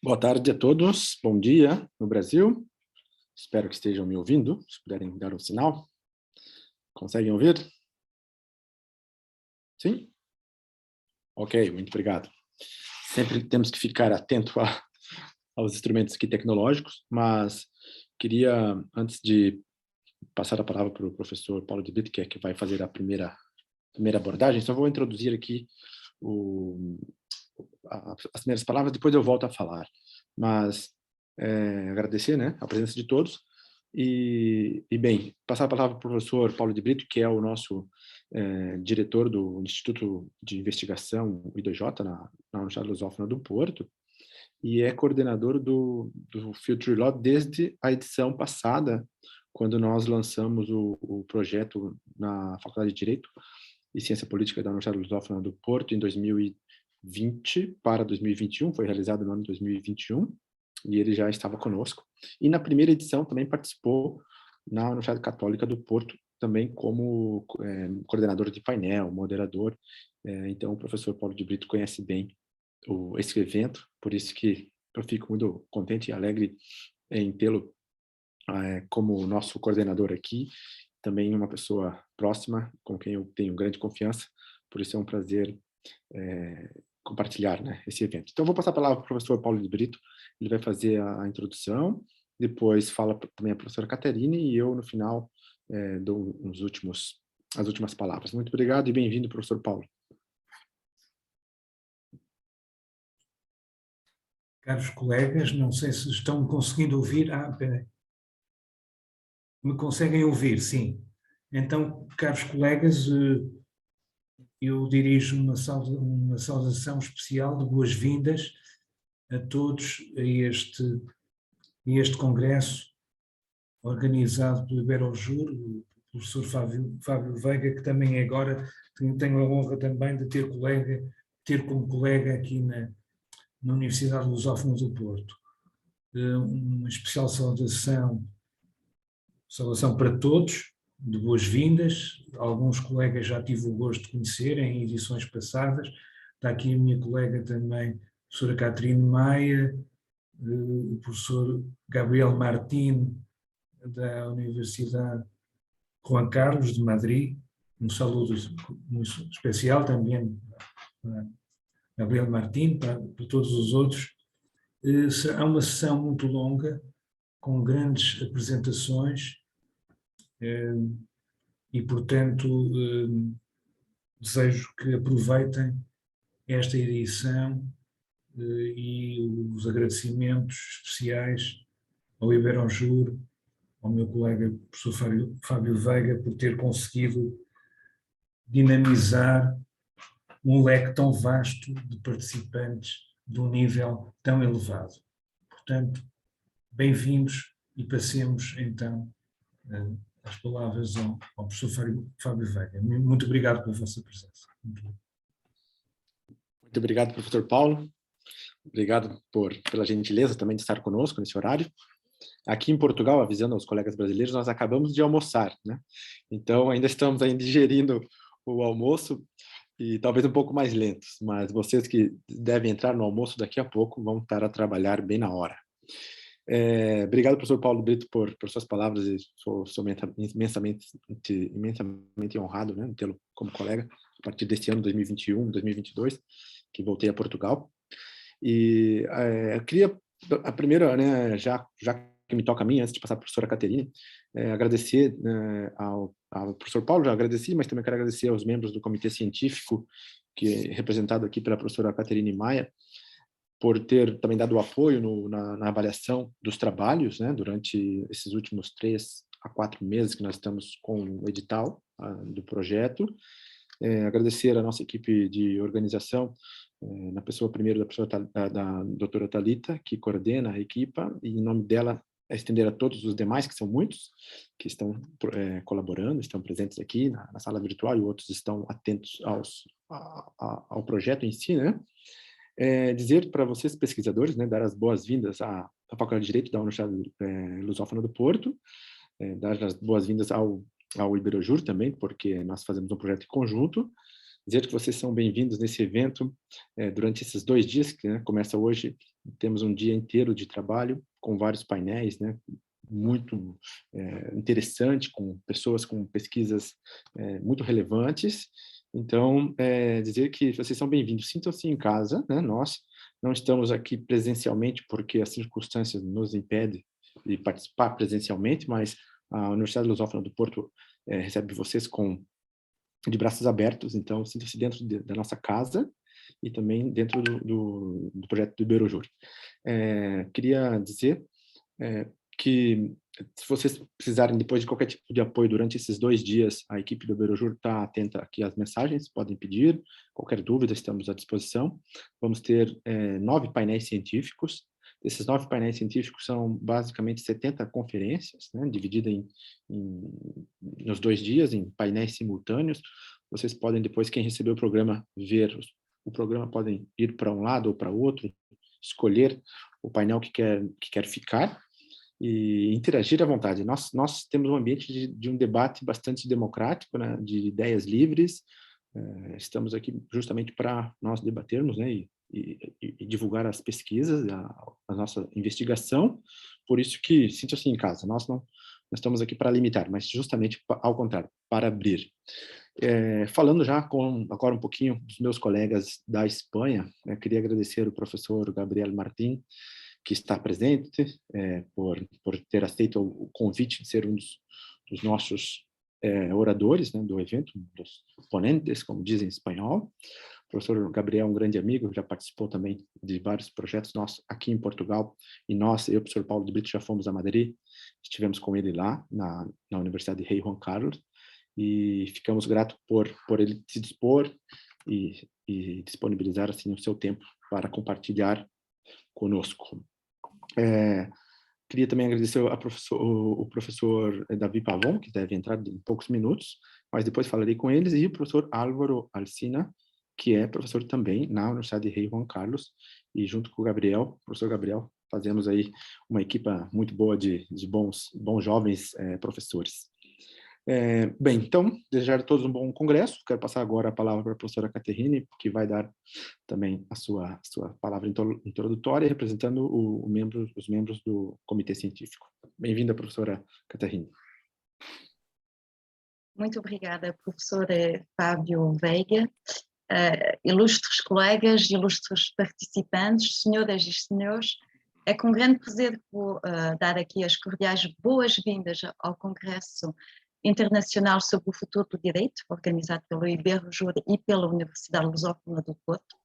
Boa tarde a todos, bom dia no Brasil. Espero que estejam me ouvindo, se puderem dar um sinal. Conseguem ouvir? Sim? Ok, muito obrigado. Sempre temos que ficar atento aos instrumentos aqui tecnológicos, mas queria, antes de passar a palavra para o professor Paulo de Brito, que vai fazer a primeira abordagem, só vou introduzir aqui as primeiras palavras, depois eu volto a falar. Mas agradecer, né, a presença de todos e bem, passar a palavra para o professor Paulo de Brito, que é o nosso diretor do Instituto de Investigação, o IDJ, na Universidade Lusófona do Porto, e é coordenador do Future Law desde a edição passada, quando nós lançamos o projeto na Faculdade de Direito e Ciência Política da Universidade Lusófona do Porto, em 2020 para 2021, foi realizado no ano de 2021, e ele já estava conosco. E na primeira edição também participou na Universidade Católica do Porto, também como coordenador de painel, moderador. Então, o professor Paulo de Brito conhece bem esse evento, por isso que eu fico muito contente e alegre em tê-lo como nosso coordenador aqui, também uma pessoa próxima, com quem eu tenho grande confiança, por isso é um prazer compartilhar, né, esse evento. Então, eu vou passar a palavra para o professor Paulo de Brito, ele vai fazer a introdução, depois fala também a professora Caterine, e eu, no final, dou as últimas palavras. Muito obrigado e bem-vindo, professor Paulo. Caros colegas, não sei se estão me conseguindo ouvir. Peraí. Me conseguem ouvir, sim. Então, caros colegas, eu dirijo uma saudação especial de boas-vindas a todos a este congresso organizado pelo Iberojur, o professor Fábio Veiga, que também agora tenho a honra também de ter como colega aqui na Universidade Lusófona do Porto. Uma especial saudação para todos, de boas-vindas. Alguns colegas já tive o gosto de conhecer em edições passadas. Está aqui a minha colega também, a professora Caterine Maia, o professor Gabriel Martín, da Universidade Juan Carlos de Madrid. Um saludo muito especial também para Gabriel Martín, para todos os outros. Será uma sessão muito longa, com grandes apresentações, e, portanto, desejo que aproveitem esta edição e os agradecimentos especiais ao Iberojur, ao meu colega professor Fábio Veiga, por ter conseguido dinamizar um leque tão vasto de participantes de um nível tão elevado. Portanto, bem-vindos e passemos então as palavras ao professor Fábio Veiga. Muito obrigado pela vossa presença. Muito obrigado, professor Paulo. Obrigado pela gentileza também de estar conosco nesse horário. Aqui em Portugal, avisando aos colegas brasileiros, nós acabamos de almoçar, né? Então, ainda estamos digerindo o almoço e talvez um pouco mais lentos, mas vocês que devem entrar no almoço daqui a pouco vão estar a trabalhar bem na hora. Obrigado, professor Paulo Brito, por suas palavras, e sou imensamente honrado, né, tê-lo como colega a partir deste ano, 2021, 2022, que voltei a Portugal. E eu queria, a primeira, né, já que me toca a mim, antes de passar para a professora Caterine, agradecer ao professor Paulo, já agradeci, mas também quero agradecer aos membros do comitê científico, que é representado aqui pela professora Caterine Maia, por ter também dado apoio na avaliação dos trabalhos, né, durante esses últimos 3 a 4 meses que nós estamos com o edital do projeto. Agradecer a nossa equipe de organização, na pessoa primeiro da doutora Thalita, que coordena a equipa, e em nome dela estender a todos os demais, que são muitos, que estão colaborando, estão presentes aqui na sala virtual, e outros estão atentos ao projeto em si, né? Dizer para vocês, pesquisadores, né, dar as boas-vindas à Faculdade de Direito da Universidade Lusófona do Porto, dar as boas-vindas ao Iberojur também, porque nós fazemos um projeto em conjunto, dizer que vocês são bem-vindos nesse evento durante esses 2 dias, que, né, começa hoje. Temos um dia inteiro de trabalho com vários painéis, né, muito interessante, com pessoas com pesquisas muito relevantes. Então, dizer que vocês são bem-vindos, sintam-se em casa, né? Nós não estamos aqui presencialmente porque as circunstâncias nos impedem de participar presencialmente, mas a Universidade Lusófona do Porto recebe vocês de braços abertos, então sintam-se dentro da nossa casa e também dentro do projeto do Iberojur. Queria dizer que se vocês precisarem depois de qualquer tipo de apoio durante esses 2 dias, a equipe do Iberojur está atenta aqui às mensagens, podem pedir, qualquer dúvida estamos à disposição. Vamos ter 9 painéis científicos. Esses 9 painéis científicos são basicamente 70 conferências, né, dividida nos 2 dias, em painéis simultâneos. Vocês podem depois, quem recebeu o programa, ver o programa, podem ir para um lado ou para outro, escolher o painel que quer ficar e interagir à vontade. Nós temos um ambiente de um debate bastante democrático, né, de ideias livres. Estamos aqui justamente para nós debatermos, né, e divulgar as pesquisas, a nossa investigação. Por isso que sinta-se em casa. Nós não estamos aqui para limitar, mas justamente ao contrário, para abrir. Falando já agora um pouquinho dos meus colegas da Espanha, queria agradecer o professor Gabriel Martín, que está presente, por ter aceito o convite de ser um dos nossos oradores, né, do evento, dos ponentes, como dizem em espanhol. O professor Gabriel é um grande amigo, já participou também de vários projetos nossos aqui em Portugal, e eu e o professor Paulo de Brito já fomos a Madrid, estivemos com ele lá, na Universidade Rei Juan Carlos, e ficamos gratos por ele se dispor e disponibilizar assim o seu tempo para compartilhar conosco. Queria também agradecer o professor Davi Pavon, que deve entrar em poucos minutos, mas depois falarei com eles, e o professor Álvaro Alsina, que é professor também na Universidade Rei Juan Carlos, e junto com o professor Gabriel, fazemos aí uma equipa muito boa de bons jovens professores. Bem, então, desejar a todos um bom congresso. Quero passar agora a palavra para a professora Caterine, que vai dar também a sua palavra introdutória, representando os membros do Comitê Científico. Bem-vinda, professora Caterine. Muito obrigada, professor Fábio Veiga, ilustres colegas, ilustres participantes, senhoras e senhores. É com grande prazer que vou dar aqui as cordiais boas-vindas ao Congresso Internacional sobre o Futuro do Direito, organizado pelo Iberojur e pela Universidade Lusófona do Porto.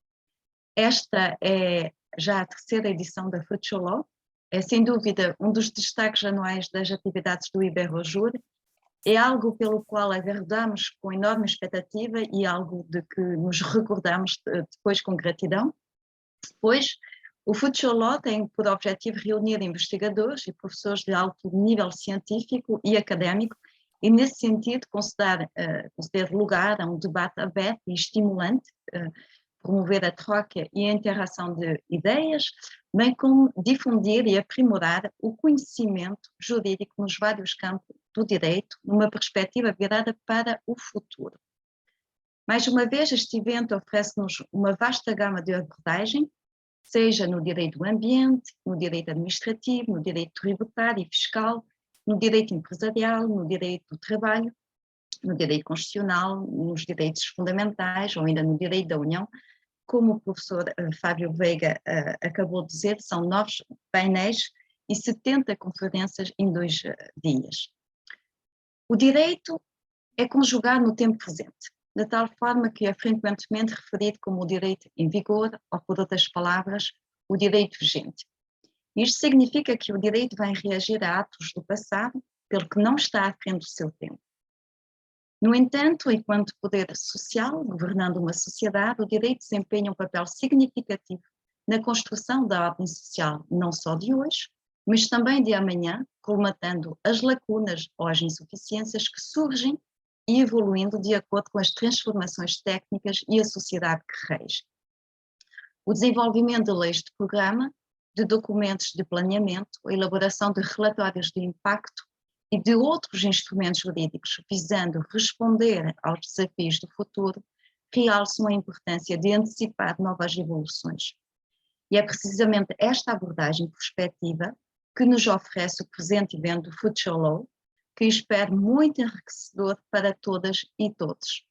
Esta é já a 3ª edição da Future Law, é sem dúvida um dos destaques anuais das atividades do Iberojur, é algo pelo qual aguardamos com enorme expectativa e algo de que nos recordamos depois com gratidão. Depois, o Future Law tem por objetivo reunir investigadores e professores de alto nível científico e académico e, nesse sentido, conceder lugar a um debate aberto e estimulante, promover a troca e a interação de ideias, bem como difundir e aprimorar o conhecimento jurídico nos vários campos do direito, numa perspectiva virada para o futuro. Mais uma vez, este evento oferece-nos uma vasta gama de abordagem, seja no direito do ambiente, no direito administrativo, no direito tributário e fiscal, no direito empresarial, no direito do trabalho, no direito constitucional, nos direitos fundamentais ou ainda no direito da União. Como o professor Fábio Veiga acabou de dizer, são 9 painéis e 70 conferências em 2 dias. O direito é conjugado no tempo presente, de tal forma que é frequentemente referido como o direito em vigor, ou por outras palavras, o direito vigente. Isto significa que o direito vai reagir a atos do passado, pelo que não está à frente do seu tempo. No entanto, enquanto poder social, governando uma sociedade, o direito desempenha um papel significativo na construção da ordem social, não só de hoje, mas também de amanhã, colmatando as lacunas ou as insuficiências que surgem e evoluindo de acordo com as transformações técnicas e a sociedade que rege. O desenvolvimento de leis de programa, de documentos de planeamento, a elaboração de relatórios de impacto e de outros instrumentos jurídicos visando responder aos desafios do futuro realçam a importância de antecipar novas evoluções. E é precisamente esta abordagem prospectiva que nos oferece o presente evento do Future Law, que espero muito enriquecedor para todas e todos.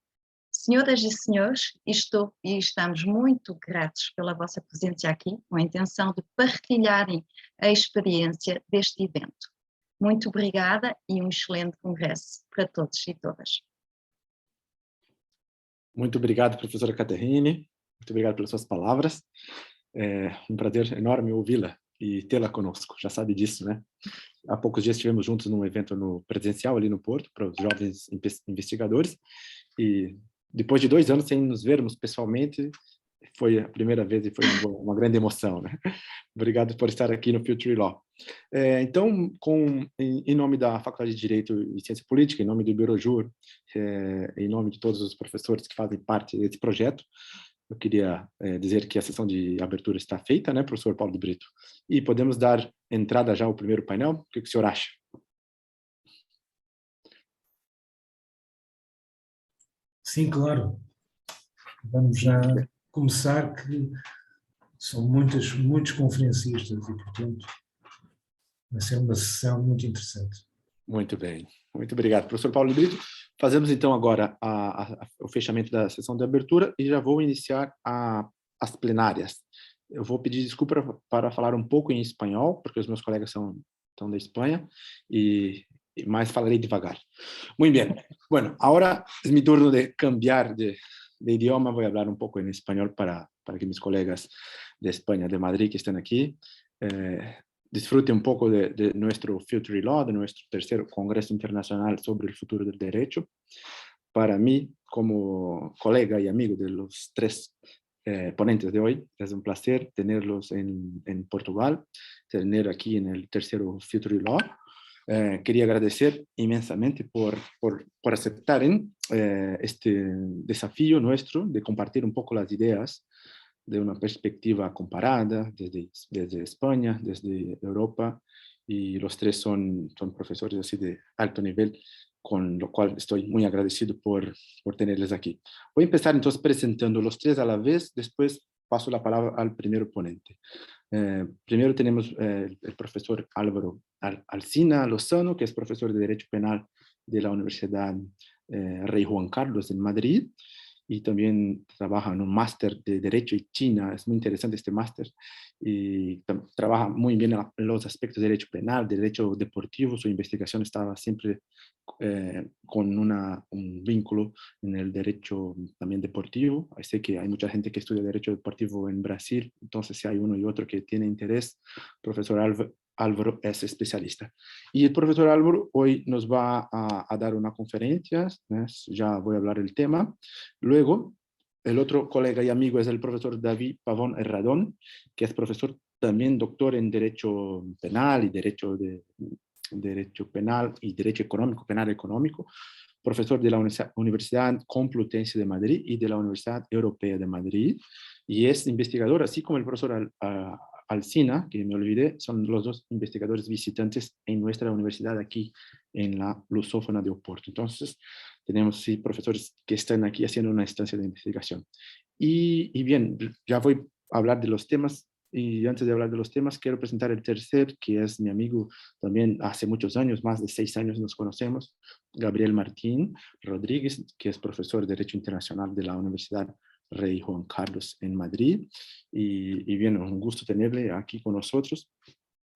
Senhoras e senhores, estamos muito gratos pela vossa presença aqui, com a intenção de partilharem a experiência deste evento. Muito obrigada e um excelente congresso para todos e todas. Muito obrigado, professora Caterine. Muito obrigado pelas suas palavras. É um prazer enorme ouvi-la e tê-la conosco. Já sabe disso, né? Há poucos dias estivemos juntos num evento presencial ali no Porto, para os jovens investigadores, e depois de 2 anos sem nos vermos pessoalmente, foi a primeira vez e foi uma grande emoção, né? Obrigado por estar aqui no Future Law. Então, em nome da Faculdade de Direito e Ciência Política, em nome do Eurojur, em nome de todos os professores que fazem parte desse projeto, eu queria dizer que a sessão de abertura está feita, né, professor Paulo de Brito? E podemos dar entrada já ao primeiro painel? O que o senhor acha? Sim, claro. Vamos já começar, que são muitos conferencistas e, portanto, vai ser uma sessão muito interessante. Muito bem. Muito obrigado, professor Paulo de Brito. Fazemos, então, agora o fechamento da sessão de abertura e já vou iniciar as plenárias. Eu vou pedir desculpa para falar um pouco em espanhol, porque os meus colegas estão da Espanha, mas falaré devagar. Muy bien. Bueno, ahora es mi turno de cambiar de idioma. Voy a hablar un poco en español para que mis colegas de España, de Madrid, que están aquí, disfruten un poco de nuestro Future Law, de nuestro tercer Congreso Internacional sobre el Futuro del Derecho. Para mí, como colega y amigo de los 3 ponentes de hoy, es un placer tenerlos en Portugal, tener aquí en el tercero Future Law. Quería agradecer inmensamente por aceptar este desafío nuestro de compartir un poco las ideas de una perspectiva comparada desde España, desde Europa, y los 3 son profesores así de alto nivel, con lo cual estoy muy agradecido por tenerles aquí. Voy a empezar entonces presentando los 3 a la vez, después paso la palabra al primer ponente. Primero tenemos el profesor Álvaro Alsina Lozano, que es profesor de Derecho Penal de la Universidad Rey Juan Carlos en Madrid, y también trabaja en un máster de Derecho en China. Es muy interesante este máster, y trabaja muy bien en los aspectos de Derecho Penal, de Derecho Deportivo. Su investigación estaba siempre con un vínculo en el Derecho también deportivo. Sé que hay mucha gente que estudia Derecho Deportivo en Brasil, entonces si hay uno y otro que tiene interés, profesor Álvaro es especialista. Y el profesor Álvaro hoy nos va a dar una conferencia, ¿no? Ya voy a hablar del tema. Luego, el otro colega y amigo es el profesor David Pavón Herradón, que es profesor también doctor en Derecho Penal y Derecho Penal y Derecho Económico, Penal Económico, profesor de la Universidad Complutense de Madrid y de la Universidad Europea de Madrid, y es investigador, así como el profesor Alsina, que me olvidé, son los 2 investigadores visitantes en nuestra universidad aquí en la Lusófona de Oporto. Entonces, tenemos sí, profesores que están aquí haciendo una estancia de investigación. Y bien, ya voy a hablar de los temas, y antes de hablar de los temas, quiero presentar el tercer, que es mi amigo también hace muchos años, más de 6 años nos conocemos, Gabriel Martín Rodríguez, que es profesor de Derecho Internacional de la Universidad Rey Juan Carlos en Madrid, y bien, un gusto tenerle aquí con nosotros.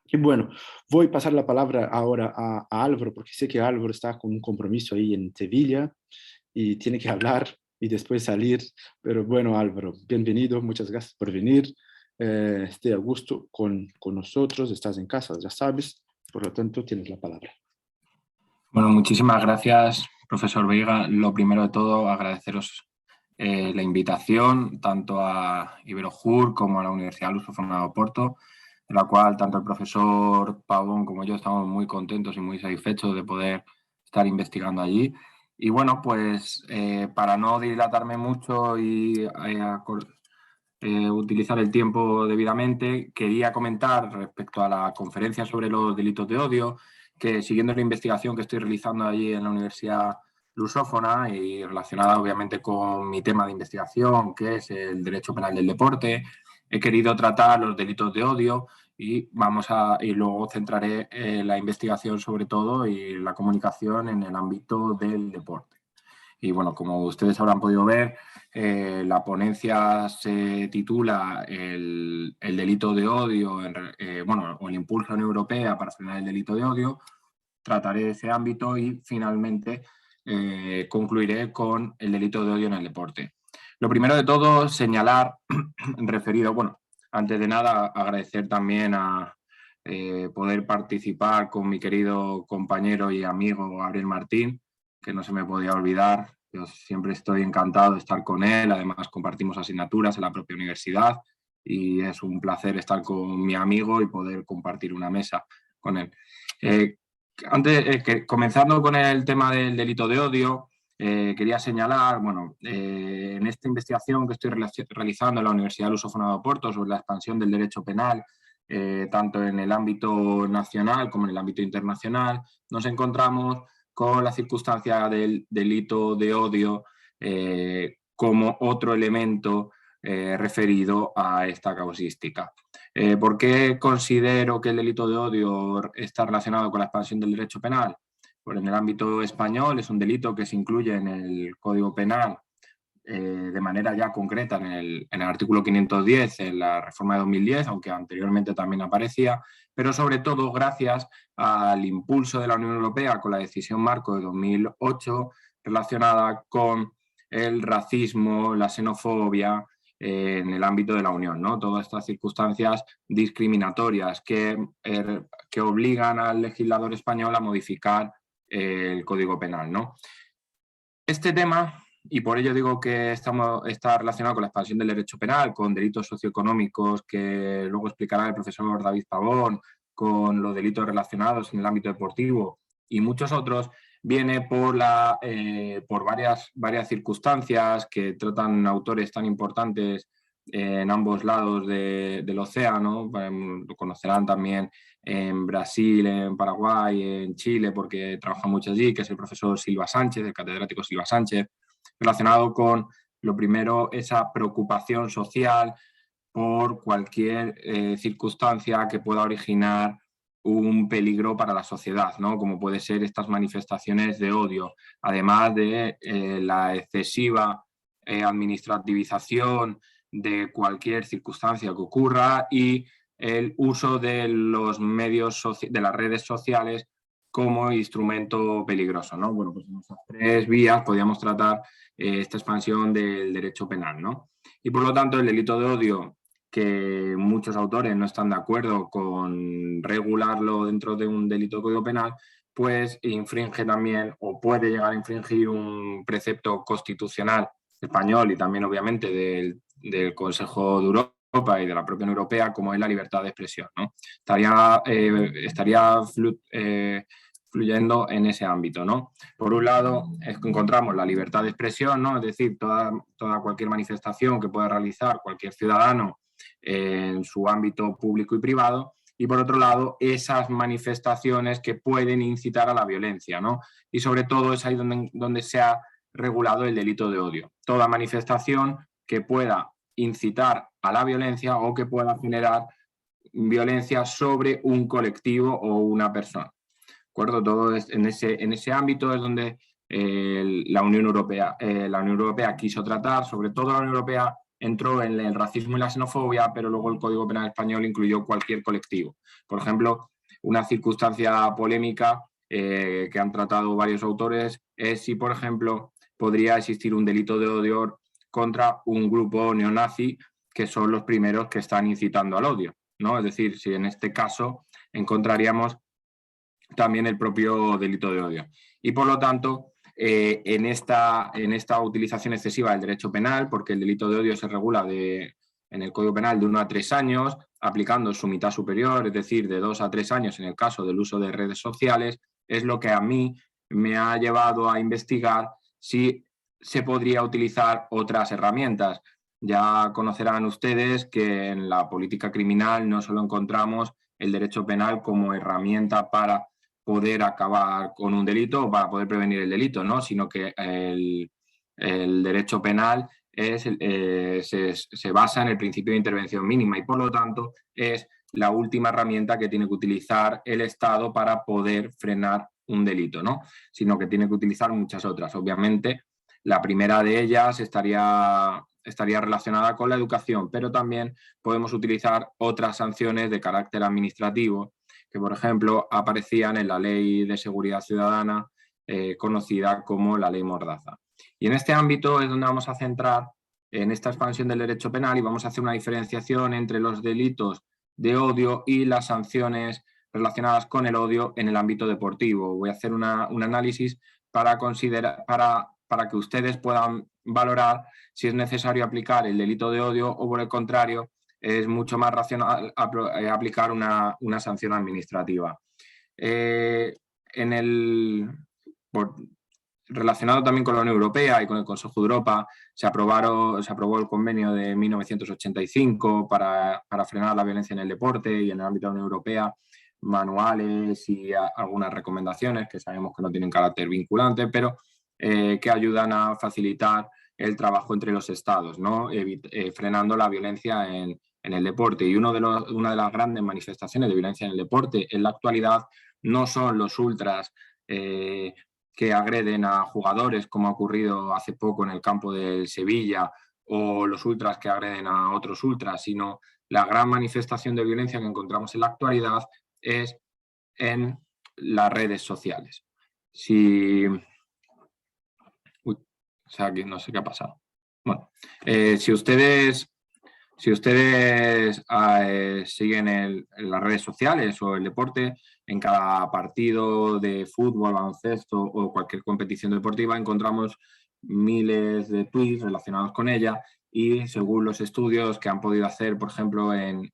Y bueno, voy a pasar la palabra ahora a Álvaro, porque sé que Álvaro está con un compromiso ahí en Sevilla y tiene que hablar y después salir. Pero bueno, Álvaro, bienvenido, muchas gracias por venir. Esté a gusto con nosotros, estás en casa, ya sabes, por lo tanto tienes la palabra. Bueno, muchísimas gracias, profesor Veiga. Lo primero de todo, agradeceros la invitación tanto a Iberojur como a la Universidad Lusófona de Oporto, en la cual tanto el profesor Pavón como yo estamos muy contentos y muy satisfechos de poder estar investigando allí. Y bueno, pues para no dilatarme mucho y utilizar el tiempo debidamente, quería comentar respecto a la conferencia sobre los delitos de odio, que siguiendo la investigación que estoy realizando allí en la Universidad lusófona y relacionada obviamente con mi tema de investigación, que es el derecho penal del deporte. He querido tratar los delitos de odio y luego centraré la investigación sobre todo y la comunicación en el ámbito del deporte. Y bueno, como ustedes habrán podido ver, la ponencia se titula el delito de odio, o el impulso de la Unión Europea para frenar el delito de odio. Trataré ese ámbito y finalmente concluiré con el delito de odio en el deporte. Lo primero de todo, señalar, antes de nada, agradecer también a poder participar con mi querido compañero y amigo Gabriel Martín, que no se me podía olvidar. Yo siempre estoy encantado de estar con él, además compartimos asignaturas en la propia universidad y es un placer estar con mi amigo y poder compartir una mesa con él. Comenzando con el tema del delito de odio, quería señalar, en esta investigación que estoy realizando en la Universidad Lusófona de Oporto sobre la expansión del derecho penal, tanto en el ámbito nacional como en el ámbito internacional, nos encontramos con la circunstancia del delito de odio como otro elemento referido a esta causística. ¿Por qué considero que el delito de odio está relacionado con la expansión del derecho penal? Pues en el ámbito español es un delito que se incluye en el Código Penal de manera ya concreta en el artículo 510, en la reforma de 2010, aunque anteriormente también aparecía, pero sobre todo gracias al impulso de la Unión Europea con la decisión marco de 2008 relacionada con el racismo, la xenofobia en el ámbito de la Unión, ¿no? Todas estas circunstancias discriminatorias que obligan al legislador español a modificar el Código Penal, ¿no? Este tema, y por ello digo que está relacionado con la expansión del derecho penal, con delitos socioeconómicos que luego explicará el profesor David Pavón, con los delitos relacionados en el ámbito deportivo y muchos otros, viene por varias circunstancias que tratan autores tan importantes en ambos lados del océano. Lo conocerán también en Brasil, en Paraguay, en Chile, porque trabaja mucho allí, que es el profesor Silva Sánchez, el catedrático Silva Sánchez, relacionado con, lo primero, esa preocupación social por cualquier circunstancia que pueda originar un peligro para la sociedad, ¿no? Como puede ser estas manifestaciones de odio, además de la excesiva administrativización de cualquier circunstancia que ocurra y el uso de los medios de las redes sociales como instrumento peligroso, ¿no? Bueno, pues en esas tres vías podríamos tratar esta expansión del derecho penal, ¿no? Y por lo tanto el delito de odio, que muchos autores no están de acuerdo con regularlo dentro de un delito de código penal, pues infringe también o puede llegar a infringir un precepto constitucional español y también obviamente del Consejo de Europa y de la propia Unión Europea, como es la libertad de expresión, ¿no? Estaría fluyendo en ese ámbito, ¿no? Por un lado, encontramos la libertad de expresión, ¿no? Es decir, cualquier manifestación que pueda realizar cualquier ciudadano en su ámbito público y privado, y por otro lado, esas manifestaciones que pueden incitar a la violencia, ¿no? Y sobre todo es ahí donde se ha regulado el delito de odio. Toda manifestación que pueda incitar a la violencia o que pueda generar violencia sobre un colectivo o una persona. ¿De acuerdo? Todo en ese ámbito es donde la Unión Europea quiso tratar, sobre todo la Unión Europea entró en el racismo y la xenofobia, pero luego el Código Penal español incluyó cualquier colectivo. Por ejemplo, una circunstancia polémica que han tratado varios autores es si, por ejemplo, podría existir un delito de odio contra un grupo neonazi que son los primeros que están incitando al odio, ¿no? Es decir, si en este caso encontraríamos también el propio delito de odio. Y por lo tanto, en esta utilización excesiva del derecho penal, porque el delito de odio se regula en el Código Penal de 1 a 3 años, aplicando su mitad superior, es decir, de 2 a 3 años en el caso del uso de redes sociales, es lo que a mí me ha llevado a investigar si se podría utilizar otras herramientas. Ya conocerán ustedes que en la política criminal no solo encontramos el derecho penal como herramienta para poder acabar con un delito o para poder prevenir el delito, ¿no? Sino que el derecho penal se basa en el principio de intervención mínima y por lo tanto es la última herramienta que tiene que utilizar el Estado para poder frenar un delito, ¿no? Sino que tiene que utilizar muchas otras. Obviamente, la primera de ellas estaría relacionada con la educación, pero también podemos utilizar otras sanciones de carácter administrativo que, por ejemplo, aparecían en la Ley de Seguridad Ciudadana, conocida como la Ley Mordaza. Y en este ámbito es donde vamos a centrar en esta expansión del derecho penal y vamos a hacer una diferenciación entre los delitos de odio y las sanciones relacionadas con el odio en el ámbito deportivo. Voy a hacer un análisis para que ustedes puedan valorar si es necesario aplicar el delito de odio o, por el contrario, es mucho más racional aplicar una sanción administrativa. Relacionado también con la Unión Europea y con el Consejo de Europa, se aprobó el convenio de 1985 para frenar la violencia en el deporte y en el ámbito de la Unión Europea, manuales y algunas recomendaciones que sabemos que no tienen carácter vinculante, pero que ayudan a facilitar el trabajo entre los estados, ¿no? Frenando la violencia en el deporte. Y una de las grandes manifestaciones de violencia en el deporte en la actualidad no son los ultras que agreden a jugadores, como ha ocurrido hace poco en el campo del Sevilla, o los ultras que agreden a otros ultras, sino la gran manifestación de violencia que encontramos en la actualidad es en las redes sociales. No sé qué ha pasado. Bueno, si ustedes siguen en las redes sociales o el deporte, en cada partido de fútbol, baloncesto o cualquier competición deportiva encontramos miles de tweets relacionados con ella y según los estudios que han podido hacer, por ejemplo, en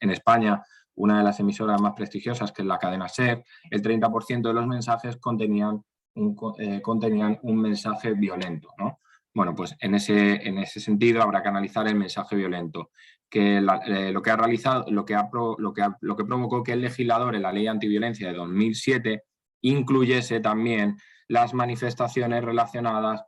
España, una de las emisoras más prestigiosas, que es la cadena SER, el 30% de los mensajes contenían un mensaje violento, ¿no? Bueno, pues en ese sentido habrá que analizar el mensaje violento, que lo que provocó que el legislador en la Ley Antiviolencia de 2007 incluyese también las manifestaciones relacionadas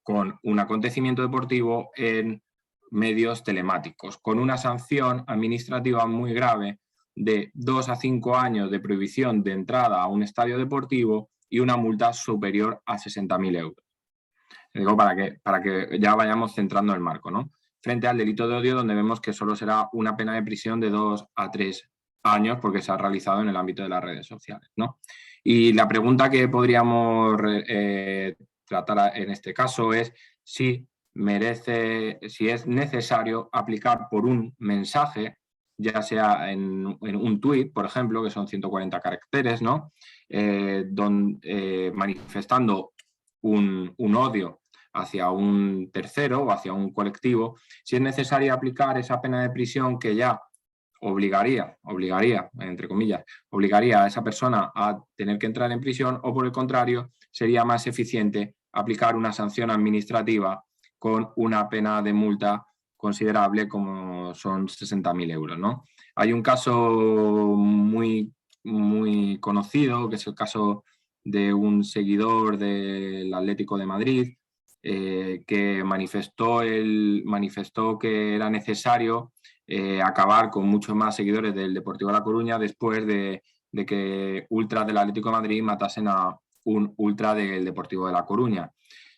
con un acontecimiento deportivo en medios telemáticos, con una sanción administrativa muy grave de 2 a 5 años de prohibición de entrada a un estadio deportivo y una multa superior a 60.000 euros. Digo, para que ya vayamos centrando el marco, ¿no? Frente al delito de odio, donde vemos que solo será una pena de prisión de 2 a 3 años porque se ha realizado en el ámbito de las redes sociales, ¿no? Y la pregunta que podríamos tratar en este caso es si es necesario aplicar por un mensaje, ya sea en un tuit, por ejemplo, que son 140 caracteres, ¿no? Manifestando un odio hacia un tercero o hacia un colectivo, si es necesario aplicar esa pena de prisión que ya obligaría, entre comillas, obligaría a esa persona a tener que entrar en prisión, o por el contrario, sería más eficiente aplicar una sanción administrativa con una pena de multa considerable como son 60.000 euros, ¿no? Hay un caso muy, muy conocido, que es el caso de un seguidor del Atlético de Madrid, que manifestó que era necesario acabar con muchos más seguidores del Deportivo de La Coruña después de que ultras del Atlético de Madrid matasen a un ultra del Deportivo de La Coruña.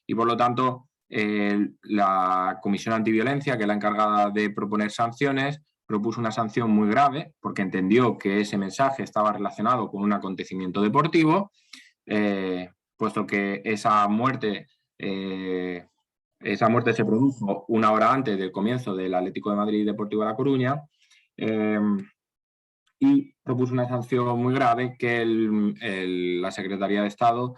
Y por lo tanto, la Comisión Antiviolencia, que es la encargada de proponer sanciones, propuso una sanción muy grave porque entendió que ese mensaje estaba relacionado con un acontecimiento deportivo, puesto que esa muerte se produjo una hora antes del comienzo del Atlético de Madrid y Deportivo de La Coruña, y propuso una sanción muy grave que la Secretaría de Estado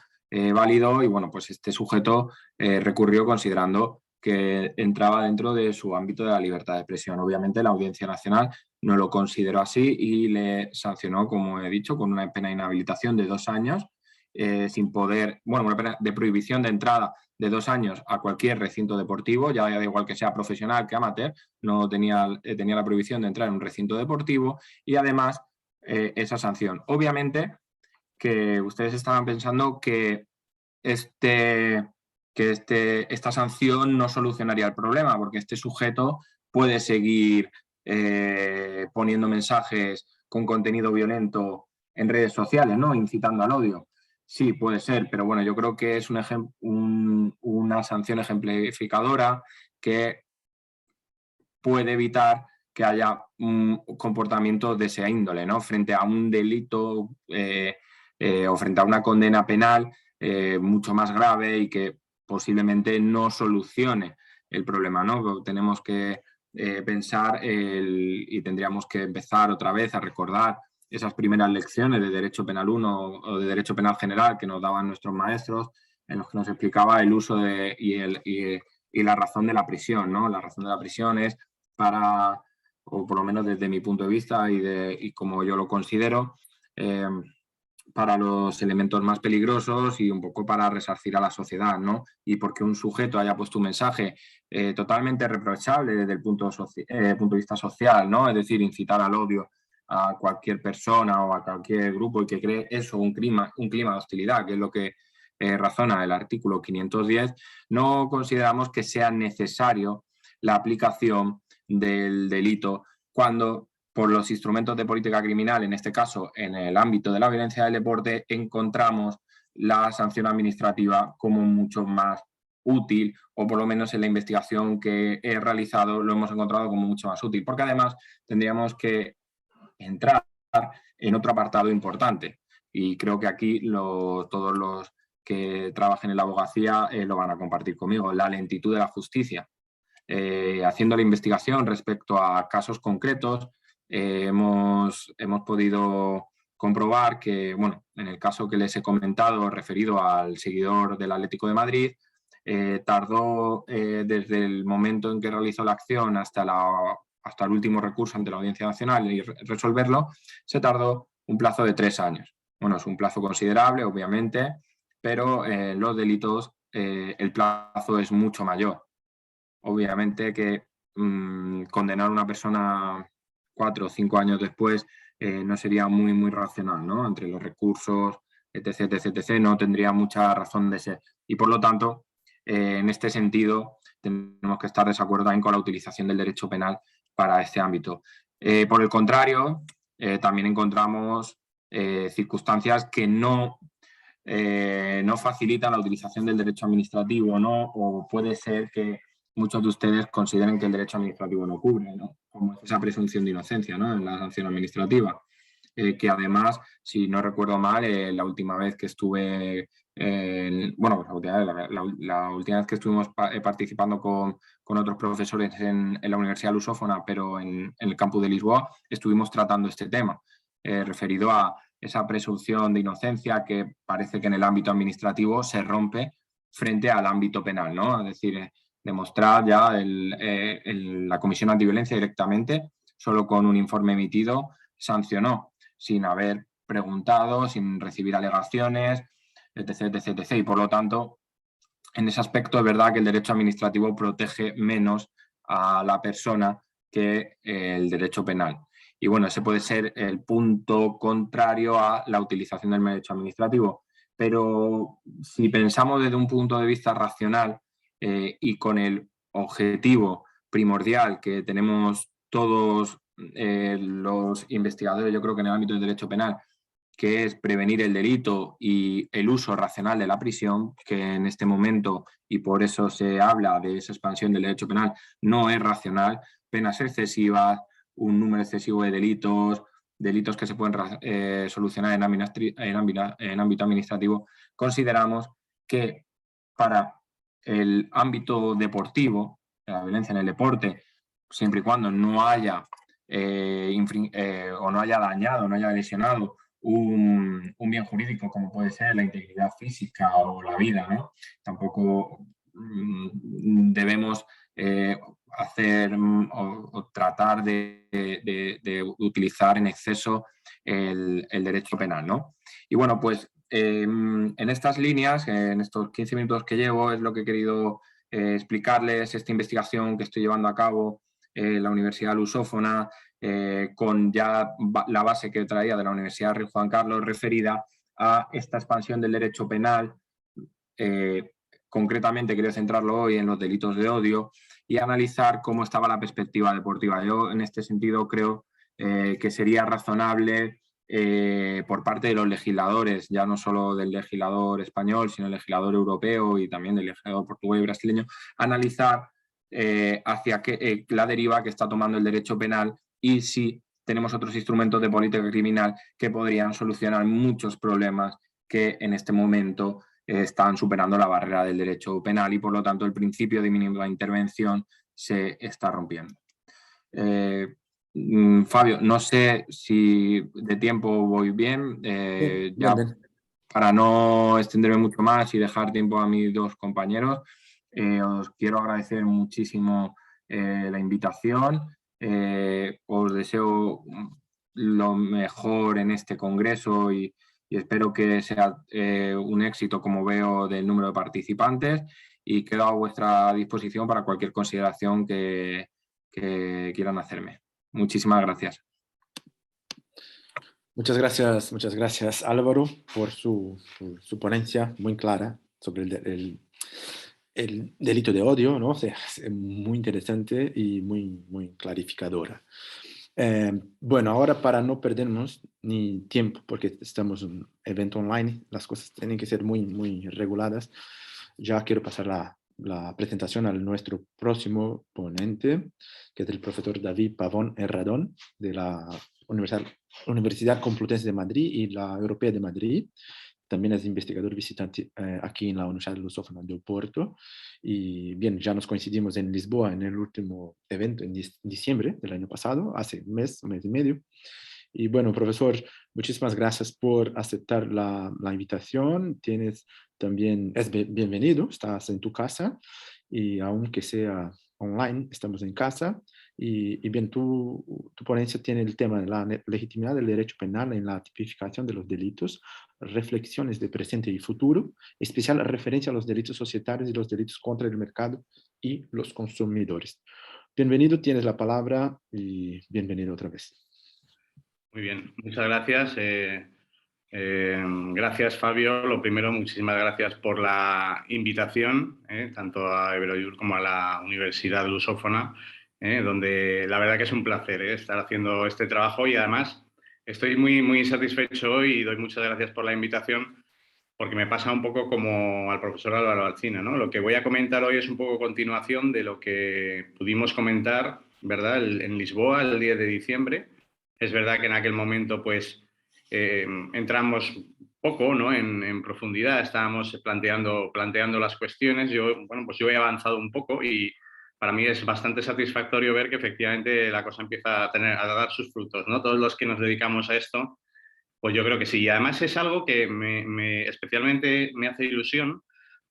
validó, y bueno, pues este sujeto recurrió considerando que entraba dentro de su ámbito de la libertad de expresión. Obviamente la Audiencia Nacional no lo consideró así y le sancionó, como he dicho, con una pena de inhabilitación de 2 años, una pena de prohibición de entrada de 2 años a cualquier recinto deportivo, ya da igual que sea profesional que amateur, no tenía la prohibición de entrar en un recinto deportivo, y además esa sanción. Obviamente que ustedes estaban pensando que esta sanción no solucionaría el problema, porque este sujeto puede seguir poniendo mensajes con contenido violento en redes sociales, ¿no? Incitando al odio. Sí, puede ser, pero bueno, yo creo que es una sanción ejemplificadora que puede evitar que haya un comportamiento de esa índole, ¿no? Frente a un delito o frente a una condena penal mucho más grave y que posiblemente no solucione el problema, ¿no? Tenemos que pensar y tendríamos que empezar otra vez a recordar esas primeras lecciones de Derecho Penal 1 o de Derecho Penal General que nos daban nuestros maestros, en los que nos explicaba el uso y la razón de la prisión, ¿no? La razón de la prisión es para, o por lo menos desde mi punto de vista y como yo lo considero, para los elementos más peligrosos y un poco para resarcir a la sociedad, ¿no? Y porque un sujeto haya puesto un mensaje totalmente reprochable desde el punto de vista social, ¿no? Es decir, incitar al odio a cualquier persona o a cualquier grupo y que cree eso un clima de hostilidad, que es lo que razona el artículo 510, no consideramos que sea necesario la aplicación del delito cuando por los instrumentos de política criminal, en este caso en el ámbito de la violencia del deporte, encontramos la sanción administrativa como mucho más útil, o por lo menos en la investigación que he realizado lo hemos encontrado como mucho más útil, porque además tendríamos que entrar en otro apartado importante y creo que aquí todos los que trabajen en la abogacía lo van a compartir conmigo, la lentitud de la justicia. Haciendo la investigación respecto a casos concretos, hemos podido comprobar que, bueno, en el caso que les he comentado referido al seguidor del Atlético de Madrid, tardó desde el momento en que realizó la acción hasta el último recurso ante la Audiencia Nacional y resolverlo, se tardó un plazo de 3 años. Bueno, es un plazo considerable, obviamente, pero en los delitos el plazo es mucho mayor. Obviamente que condenar a una persona 4 o 5 años después no sería muy, muy racional, ¿no? Entre los recursos, etc., etc., etc., no tendría mucha razón de ser. Y por lo tanto, en este sentido, tenemos que estar de acuerdo también con la utilización del derecho penal para este ámbito. Por el contrario, también encontramos circunstancias que no facilitan la utilización del derecho administrativo, ¿no? O puede ser que muchos de ustedes consideren que el derecho administrativo no cubre, ¿no? Como esa presunción de inocencia, ¿no? En la sanción administrativa. Que además, si no recuerdo mal, la última vez que estuve, la última vez que estuvimos participando con otros profesores en la Universidad Lusófona, pero en el campus de Lisboa, estuvimos tratando este tema, referido a esa presunción de inocencia que parece que en el ámbito administrativo se rompe frente al ámbito penal, ¿no? Es decir, demostrar ya la Comisión Antiviolencia directamente, solo con un informe emitido, sancionó, sin haber preguntado, sin recibir alegaciones, etc., etc., etc. Y por lo tanto, en ese aspecto es verdad que el derecho administrativo protege menos a la persona que el derecho penal. Y bueno, ese puede ser el punto contrario a la utilización del derecho administrativo. Pero si pensamos desde un punto de vista racional y con el objetivo primordial que tenemos todos los investigadores, yo creo que en el ámbito del derecho penal, que es prevenir el delito y el uso racional de la prisión, que en este momento, y por eso se habla de esa expansión del derecho penal, no es racional, penas excesivas, un número excesivo de delitos que se pueden solucionar en ámbito administrativo, consideramos que para el ámbito deportivo, la violencia en el deporte, siempre y cuando no haya o no haya dañado, no haya lesionado un bien jurídico como puede ser la integridad física o la vida, ¿no? Tampoco debemos hacer o tratar de utilizar en exceso el derecho penal, ¿no? Y bueno, pues en estas líneas, en estos 15 minutos que llevo, es lo que he querido explicarles esta investigación que estoy llevando a cabo en la Universidad Lusófona, con ya la base que traía de la Universidad Rey Juan Carlos referida a esta expansión del derecho penal. Concretamente quiero centrarlo hoy en los delitos de odio y analizar cómo estaba la perspectiva deportiva. Yo en este sentido creo que sería razonable por parte de los legisladores, ya no solo del legislador español, sino del legislador europeo y también del legislador portugués y brasileño, analizar hacia la deriva que está tomando el derecho penal y si tenemos otros instrumentos de política criminal que podrían solucionar muchos problemas que en este momento están superando la barrera del derecho penal y por lo tanto el principio de mínima intervención se está rompiendo. Fabio, no sé si de tiempo voy bien, ya Bien. para no extenderme mucho más y dejar tiempo a mis dos compañeros, os quiero agradecer muchísimo la invitación, os deseo lo mejor en este congreso y espero que sea un éxito, como veo, del número de participantes y quedo a vuestra disposición para cualquier consideración que quieran hacerme. Muchísimas gracias. Muchas gracias Álvaro por su ponencia muy clara sobre el delito de odio, ¿no? O sea, es muy interesante y muy clarificadora. Bueno, ahora para no perdernos ni tiempo, porque estamos en un evento online, las cosas tienen que ser muy reguladas. Ya quiero pasar la presentación a nuestro próximo ponente, que es el profesor David Pavón Herradón, de la Universidad Complutense de Madrid y la Europea de Madrid. También es investigador visitante aquí en la Universidad Lusófona de Oporto. Y bien, ya nos coincidimos en Lisboa en el último evento en diciembre del año pasado, hace un mes y medio. Y bueno, profesor, muchísimas gracias por aceptar la invitación. Tienes también, es bienvenido, estás en tu casa y aunque sea online, estamos en casa. Y bien, tu ponencia tiene el tema de la legitimidad del derecho penal en la tipificación de los delitos, reflexiones de presente y futuro, especial referencia a los delitos societarios y los delitos contra el mercado y los consumidores. Bienvenido, tienes la palabra y bienvenido otra vez. Muy bien, muchas gracias. Gracias, Fabio. Lo primero, muchísimas gracias por la invitación, tanto a Iberoyur como a la Universidad Lusófona, donde la verdad que es un placer estar haciendo este trabajo y además estoy muy satisfecho hoy y doy muchas gracias por la invitación porque me pasa un poco como al profesor Álvaro Alsina, ¿no? Lo que voy a comentar hoy es un poco continuación de lo que pudimos comentar, ¿verdad?, en Lisboa el 10 de diciembre. Es verdad que en aquel momento pues entramos poco, ¿no?, en profundidad, estábamos planteando las cuestiones. Yo he avanzado un poco y para mí es bastante satisfactorio ver que efectivamente la cosa empieza a dar sus frutos, ¿no? Todos los que nos dedicamos a esto, pues yo creo que sí. Y además es algo que especialmente me hace ilusión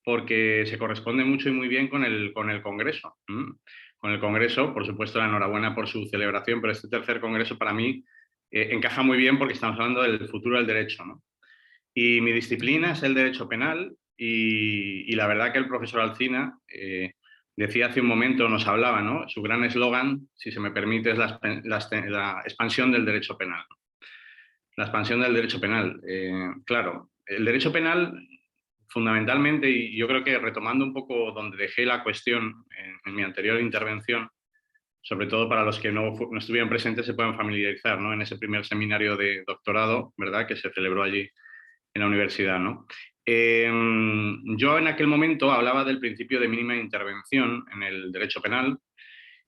porque se corresponde mucho y muy bien con el Congreso. Con el Congreso, por supuesto, la enhorabuena por su celebración, pero este tercer Congreso para mí encaja muy bien porque estamos hablando del futuro del derecho, ¿no? Y mi disciplina es el derecho penal y la verdad que el profesor Alsina decía hace un momento, nos hablaba, ¿no? Su gran eslogan, si se me permite, es la expansión del derecho penal. La expansión del derecho penal. Claro, el derecho penal, fundamentalmente, y yo creo que retomando un poco donde dejé la cuestión en mi anterior intervención, sobre todo para los que no estuvieron presentes se pueden familiarizar, ¿no?, en ese primer seminario de doctorado, ¿verdad?, que se celebró allí en la universidad, ¿no? Yo en aquel momento hablaba del principio de mínima intervención en el derecho penal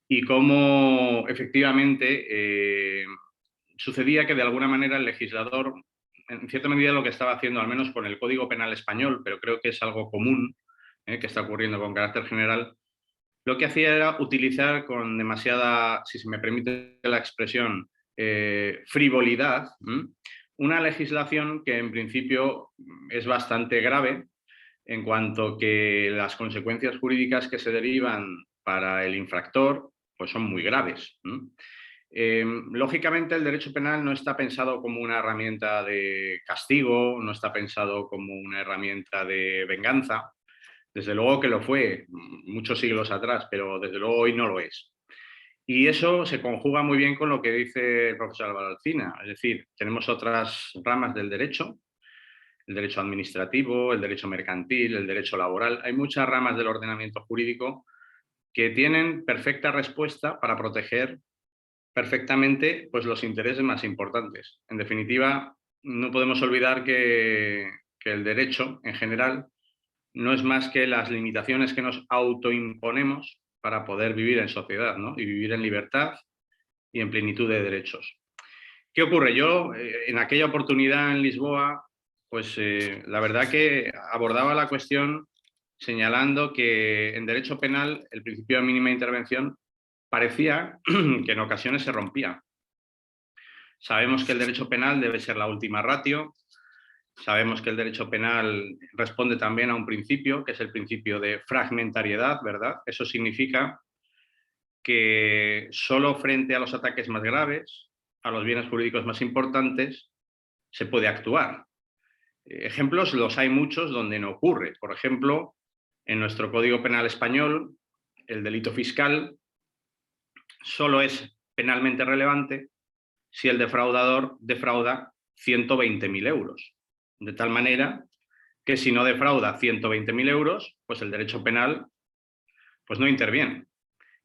y cómo efectivamente sucedía que de alguna manera el legislador, en cierta medida lo que estaba haciendo, al menos con el Código Penal español, pero creo que es algo común, que está ocurriendo con carácter general, lo que hacía era utilizar con demasiada, si se me permite la expresión, frivolidad, una legislación que en principio es bastante grave en cuanto que las consecuencias jurídicas que se derivan para el infractor pues son muy graves. Lógicamente, el derecho penal no está pensado como una herramienta de castigo, no está pensado como una herramienta de venganza. Desde luego que lo fue muchos siglos atrás, pero desde luego hoy no lo es. Y eso se conjuga muy bien con lo que dice el profesor Álvaro Alsina. Es decir, tenemos otras ramas del derecho el derecho administrativo, el derecho mercantil, el derecho laboral. Hay muchas ramas del ordenamiento jurídico que tienen perfecta respuesta para proteger perfectamente pues, los intereses más importantes. En definitiva, no podemos olvidar que el derecho, en general, no es más que las limitaciones que nos autoimponemos para poder vivir en sociedad, ¿no? Y vivir en libertad y en plenitud de derechos. ¿Qué ocurre? Yo, en aquella oportunidad en Lisboa, pues la verdad que abordaba la cuestión señalando que en derecho penal el principio de mínima intervención parecía que en ocasiones se rompía. Sabemos que el derecho penal debe ser la última ratio, sabemos que el derecho penal responde también a un principio, que es el principio de fragmentariedad, ¿verdad? Eso significa que solo frente a los ataques más graves, a los bienes jurídicos más importantes, se puede actuar. Ejemplos los hay muchos donde no ocurre. Por ejemplo, en nuestro Código Penal español, el delito fiscal solo es penalmente relevante si el defraudador defrauda 120.000 euros. De tal manera que si no defrauda 120.000 euros, pues el derecho penal pues no interviene.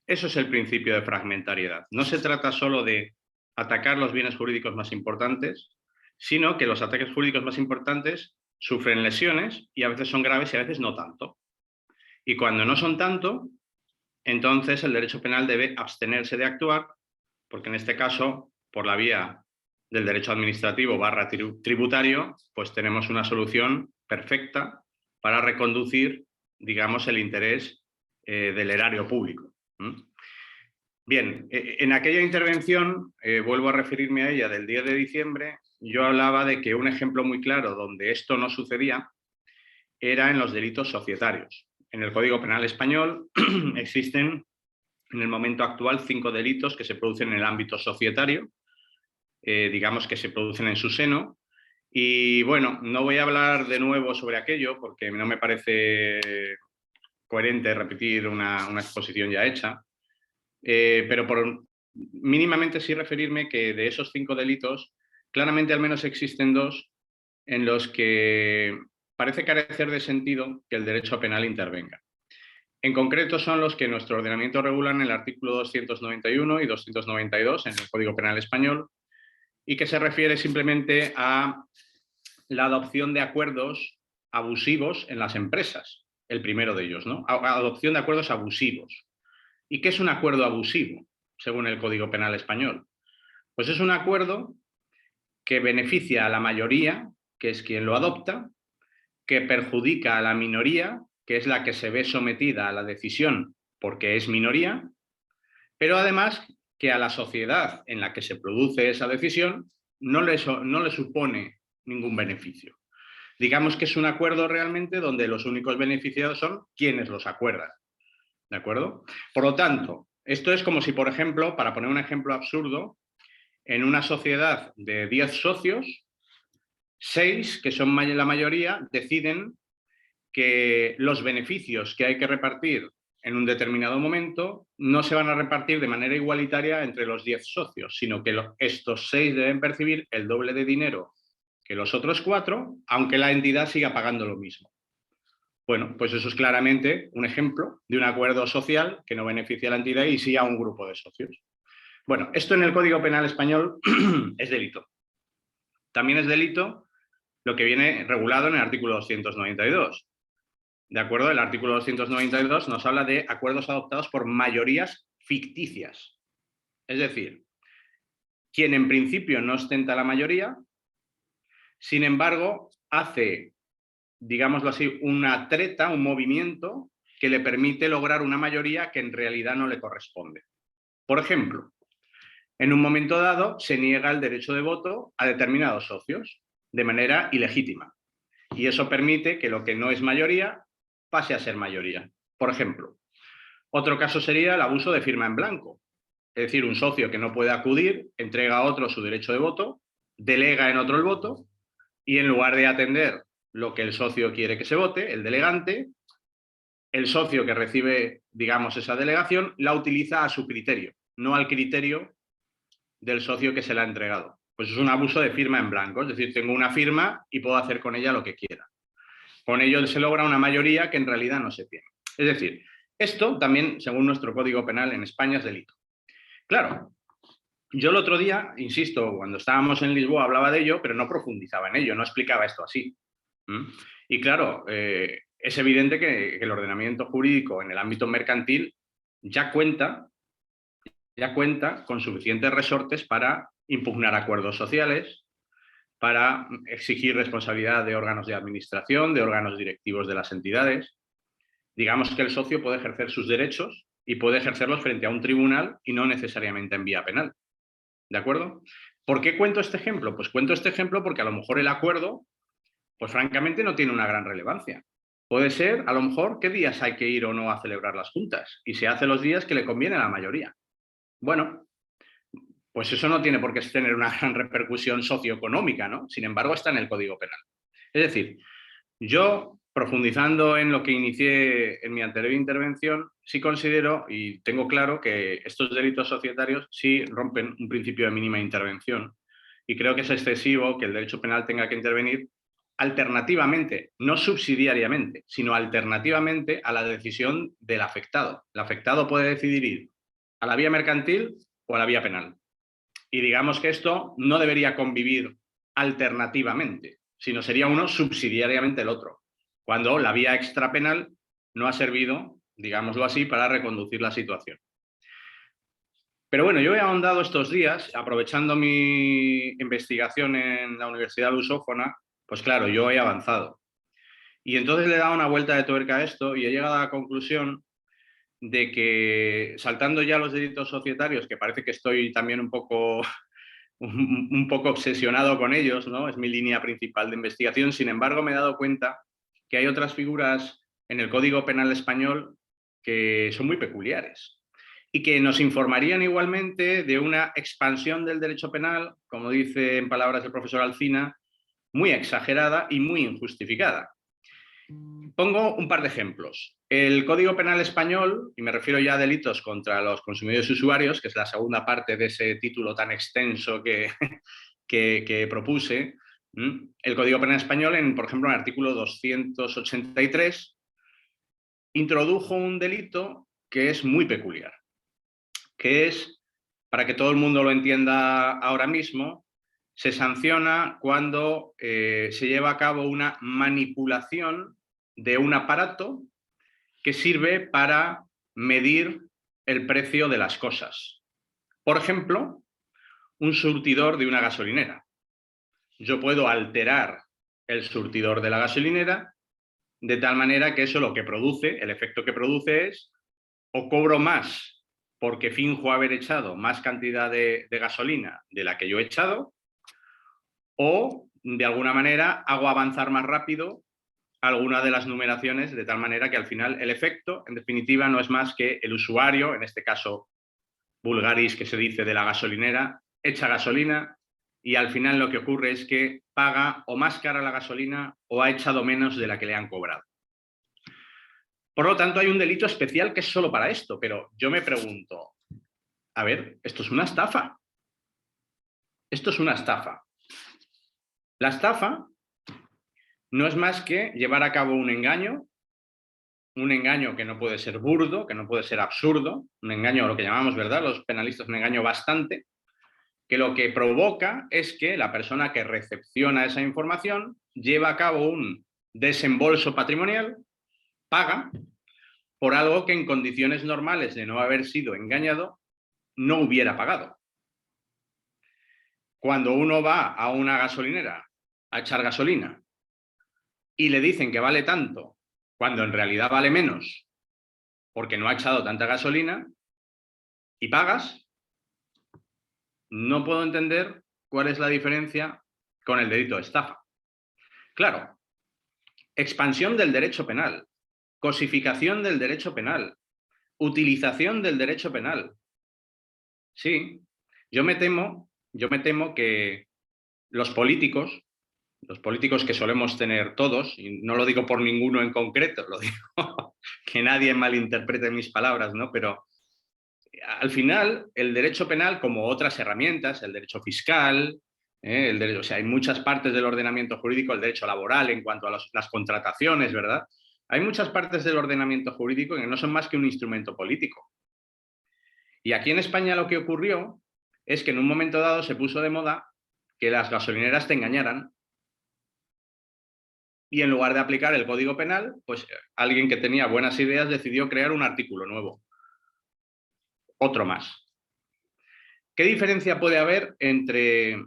Eso es el principio de fragmentariedad. No se trata solo de atacar los bienes jurídicos más importantes, sino que los ataques jurídicos más importantes sufren lesiones y a veces son graves y a veces no tanto. Y cuando no son tanto, entonces el derecho penal debe abstenerse de actuar, porque en este caso, por la vía del derecho administrativo / tributario, pues tenemos una solución perfecta para reconducir, digamos, el interés del erario público. Bien, en aquella intervención, vuelvo a referirme a ella, del 10 de diciembre, yo hablaba de que un ejemplo muy claro donde esto no sucedía era en los delitos societarios. En el Código Penal español existen en el momento actual 5 delitos que se producen en el ámbito societario, digamos que se producen en su seno. Y bueno, no voy a hablar de nuevo sobre aquello porque no me parece coherente repetir una exposición ya hecha, pero por mínimamente sí referirme que de esos 5 delitos, claramente al menos existen 2 en los que parece carecer de sentido que el derecho penal intervenga. En concreto son los que nuestro ordenamiento regula en el artículo 291 y 292 en el Código Penal español y que se refiere simplemente a la adopción de acuerdos abusivos en las empresas. El primero de ellos, ¿no? Adopción de acuerdos abusivos. ¿Y qué es un acuerdo abusivo, según el Código Penal español? Pues es un acuerdo que beneficia a la mayoría, que es quien lo adopta, que perjudica a la minoría, que es la que se ve sometida a la decisión porque es minoría, pero además que a la sociedad en la que se produce esa decisión no le supone ningún beneficio. Digamos que es un acuerdo realmente donde los únicos beneficiados son quienes los acuerdan. ¿De acuerdo? Por lo tanto, esto es como si, por ejemplo, para poner un ejemplo absurdo, en una sociedad de 10 socios, 6, que son la mayoría, deciden que los beneficios que hay que repartir en un determinado momento no se van a repartir de manera igualitaria entre los 10 socios, sino que estos 6 deben percibir el doble de dinero que los otros 4, aunque la entidad siga pagando lo mismo. Bueno, pues eso es claramente un ejemplo de un acuerdo social que no beneficia a la entidad y sí a un grupo de socios. Bueno, esto en el Código Penal español es delito. También es delito lo que viene regulado en el artículo 292. ¿De acuerdo? El artículo 292 nos habla de acuerdos adoptados por mayorías ficticias. Es decir, quien en principio no ostenta la mayoría, sin embargo, hace, digámoslo así, una treta, un movimiento que le permite lograr una mayoría que en realidad no le corresponde. Por ejemplo, en un momento dado se niega el derecho de voto a determinados socios de manera ilegítima. Y eso permite que lo que no es mayoría pase a ser mayoría. Por ejemplo, otro caso sería el abuso de firma en blanco. Es decir, un socio que no puede acudir entrega a otro su derecho de voto, delega en otro el voto y en lugar de atender lo que el socio quiere que se vote, el delegante, el socio que recibe, digamos, esa delegación, la utiliza a su criterio, no al criterio del socio que se la ha entregado. pues es un abuso de firma en blanco. Es decir, tengo una firma y puedo hacer con ella lo que quiera. Con ello se logra una mayoría que en realidad no se tiene. Es decir, esto también, según nuestro Código Penal en España, es delito. Claro, yo el otro día, insisto, cuando estábamos en Lisboa hablaba de ello, pero no profundizaba en ello, no explicaba esto así. Y claro, es evidente que el ordenamiento jurídico en el ámbito mercantil ya cuenta con suficientes resortes para impugnar acuerdos sociales, para exigir responsabilidad de órganos de administración, de órganos directivos de las entidades. Digamos que el socio puede ejercer sus derechos y puede ejercerlos frente a un tribunal y no necesariamente en vía penal. ¿De acuerdo? ¿Por qué cuento este ejemplo? Pues cuento este ejemplo porque a lo mejor el acuerdo, pues francamente no tiene una gran relevancia. Puede ser, a lo mejor, qué días hay que ir o no a celebrar las juntas. Y se hace los días que le conviene a la mayoría. Bueno, pues eso no tiene por qué tener una gran repercusión socioeconómica, ¿no? Sin embargo, está en el Código Penal. Es decir, yo, profundizando en lo que inicié en mi anterior intervención, sí considero y tengo claro que estos delitos societarios sí rompen un principio de mínima intervención y creo que es excesivo que el derecho penal tenga que intervenir alternativamente, no subsidiariamente, sino alternativamente a la decisión del afectado. El afectado puede decidir ir a la vía mercantil o a la vía penal. Y digamos que esto no debería convivir alternativamente, sino sería uno subsidiariamente el otro, cuando la vía extrapenal no ha servido, digámoslo así, para reconducir la situación. Pero bueno, yo he ahondado estos días, aprovechando mi investigación en la Universidad Lusófona, pues claro, yo he avanzado. Y entonces le he dado una vuelta de tuerca a esto y he llegado a la conclusión de que, saltando ya los delitos societarios, que parece que estoy también un poco obsesionado con ellos, ¿no? Es mi línea principal de investigación. Sin embargo, me he dado cuenta que hay otras figuras en el Código Penal español que son muy peculiares y que nos informarían igualmente de una expansión del derecho penal, como dice en palabras del profesor Alsina, muy exagerada y muy injustificada. Pongo un par de ejemplos. El Código Penal español, y me refiero ya a delitos contra los consumidores y usuarios, que es la segunda parte de ese título tan extenso que propuse, el Código Penal español, por ejemplo, en el artículo 283, introdujo un delito que es muy peculiar, que es, para que todo el mundo lo entienda ahora mismo, se sanciona cuando se lleva a cabo una manipulación de un aparato que sirve para medir el precio de las cosas. Por ejemplo, un surtidor de una gasolinera. Yo puedo alterar el surtidor de la gasolinera de tal manera que eso lo que produce, el efecto que produce es o cobro más porque finjo haber echado más cantidad de gasolina de la que yo he echado, o de alguna manera hago avanzar más rápido alguna de las numeraciones de tal manera que al final el efecto, en definitiva, no es más que el usuario, en este caso vulgaris que se dice de la gasolinera, echa gasolina y al final lo que ocurre es que paga o más cara la gasolina o ha echado menos de la que le han cobrado. Por lo tanto, hay un delito especial que es solo para esto, pero yo me pregunto, a ver, esto es una estafa. Esto es una estafa. La estafa no es más que llevar a cabo un engaño que no puede ser burdo, que no puede ser absurdo, un engaño, lo que llamamos, ¿verdad?, los penalistas, un engaño bastante, que lo que provoca es que la persona que recepciona esa información lleva a cabo un desembolso patrimonial, paga por algo que en condiciones normales de no haber sido engañado no hubiera pagado. Cuando uno va a una gasolinera a echar gasolina y le dicen que vale tanto, cuando en realidad vale menos porque no ha echado tanta gasolina y pagas, no puedo entender cuál es la diferencia con el delito de estafa. Claro, expansión del derecho penal, cosificación del derecho penal, utilización del derecho penal. Sí, yo me temo que los políticos que solemos tener todos, y no lo digo por ninguno en concreto, lo digo que nadie malinterprete mis palabras, ¿no? Pero al final el derecho penal, como otras herramientas, el derecho fiscal, El derecho, o sea, hay muchas partes del ordenamiento jurídico, el derecho laboral en cuanto a las contrataciones, ¿verdad? Hay muchas partes del ordenamiento jurídico que no son más que un instrumento político. Y aquí en España lo que ocurrió es que en un momento dado se puso de moda que las gasolineras te engañaran y en lugar de aplicar el Código Penal, pues alguien que tenía buenas ideas decidió crear un artículo nuevo. Otro más. ¿Qué diferencia puede haber entre...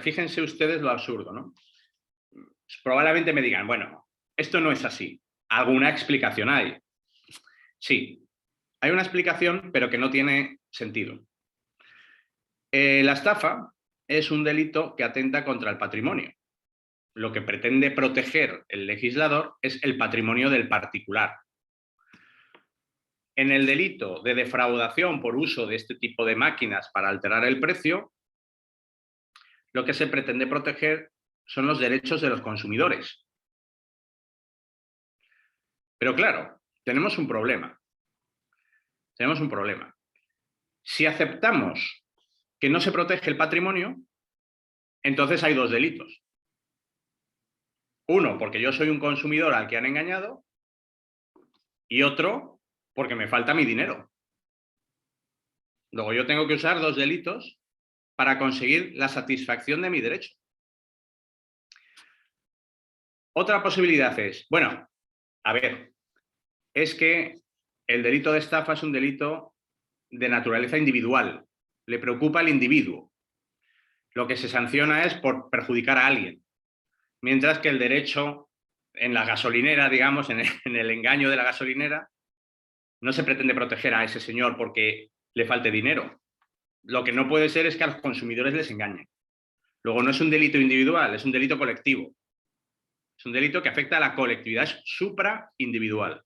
Fíjense ustedes lo absurdo, ¿no? Probablemente me digan, bueno, esto no es así. ¿Alguna explicación hay? Sí, hay una explicación, pero que no tiene sentido. La estafa es un delito que atenta contra el patrimonio. Lo que pretende proteger el legislador es el patrimonio del particular. En el delito de defraudación por uso de este tipo de máquinas para alterar el precio, lo que se pretende proteger son los derechos de los consumidores. Pero claro, tenemos un problema. Tenemos un problema. Si aceptamos que no se protege el patrimonio, entonces hay dos delitos. Uno, porque yo soy un consumidor al que han engañado, y otro, porque me falta mi dinero. Luego yo tengo que usar dos delitos para conseguir la satisfacción de mi derecho. Otra posibilidad es, bueno, a ver, es que el delito de estafa es un delito de naturaleza individual. Le preocupa al individuo. Lo que se sanciona es por perjudicar a alguien. Mientras que el derecho en la gasolinera, digamos, en el engaño de la gasolinera, no se pretende proteger a ese señor porque le falte dinero. Lo que no puede ser es que a los consumidores les engañen. Luego no es un delito individual, es un delito colectivo. Es un delito que afecta a la colectividad, es supraindividual.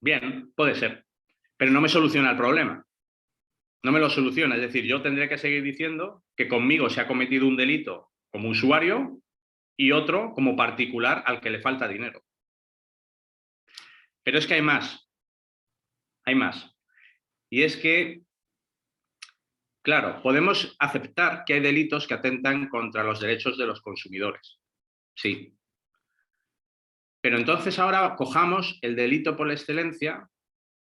Bien, puede ser, pero no me soluciona el problema. No me lo soluciona, es decir, yo tendré que seguir diciendo que conmigo se ha cometido un delito como usuario y otro como particular al que le falta dinero. Pero es que hay más. Hay más. Y es que, claro, podemos aceptar que hay delitos que atentan contra los derechos de los consumidores. Sí. Pero entonces ahora cojamos el delito por excelencia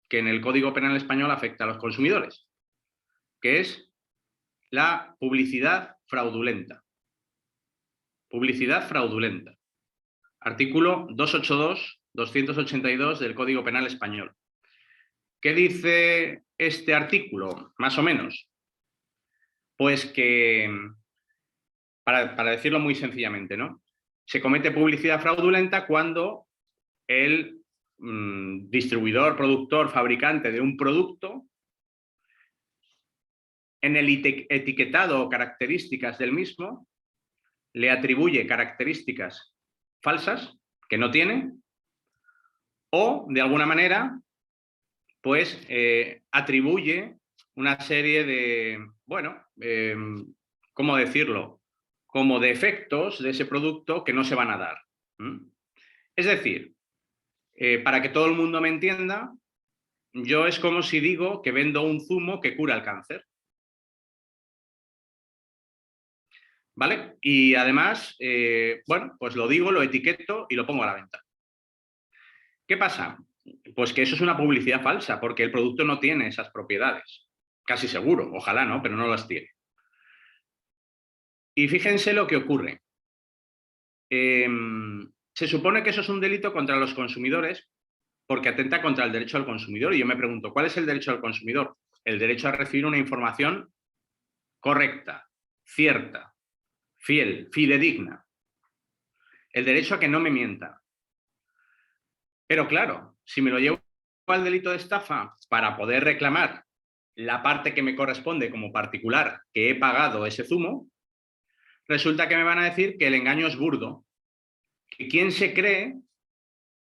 que en el Código Penal español afecta a los consumidores, que es la publicidad fraudulenta. Publicidad fraudulenta. Artículo 282, 282 del Código Penal español. ¿Qué dice este artículo? Más o menos. Pues que, para decirlo muy sencillamente, ¿no? Se comete publicidad fraudulenta cuando el distribuidor, productor, fabricante de un producto, en el etiquetado o características del mismo, le atribuye características falsas que no tiene, o de alguna manera, pues atribuye una serie de, bueno, ¿cómo decirlo? Como defectos de ese producto que no se van a dar. Es decir, para que todo el mundo me entienda, yo es como si digo que vendo un zumo que cura el cáncer. ¿Vale? Y además, bueno, pues lo digo, lo etiqueto y lo pongo a la venta. ¿Qué pasa? Pues que eso es una publicidad falsa, porque el producto no tiene esas propiedades. Casi seguro, ojalá no, pero no las tiene. Y fíjense lo que ocurre. Se supone que eso es un delito contra los consumidores porque atenta contra el derecho al consumidor. Y yo me pregunto, ¿cuál es el derecho al consumidor? El derecho a recibir una información correcta, cierta, fiel, fidedigna. El derecho a que no me mienta. Pero claro, si me lo llevo al delito de estafa para poder reclamar la parte que me corresponde como particular que he pagado ese zumo, resulta que me van a decir que el engaño es burdo. Que quién se cree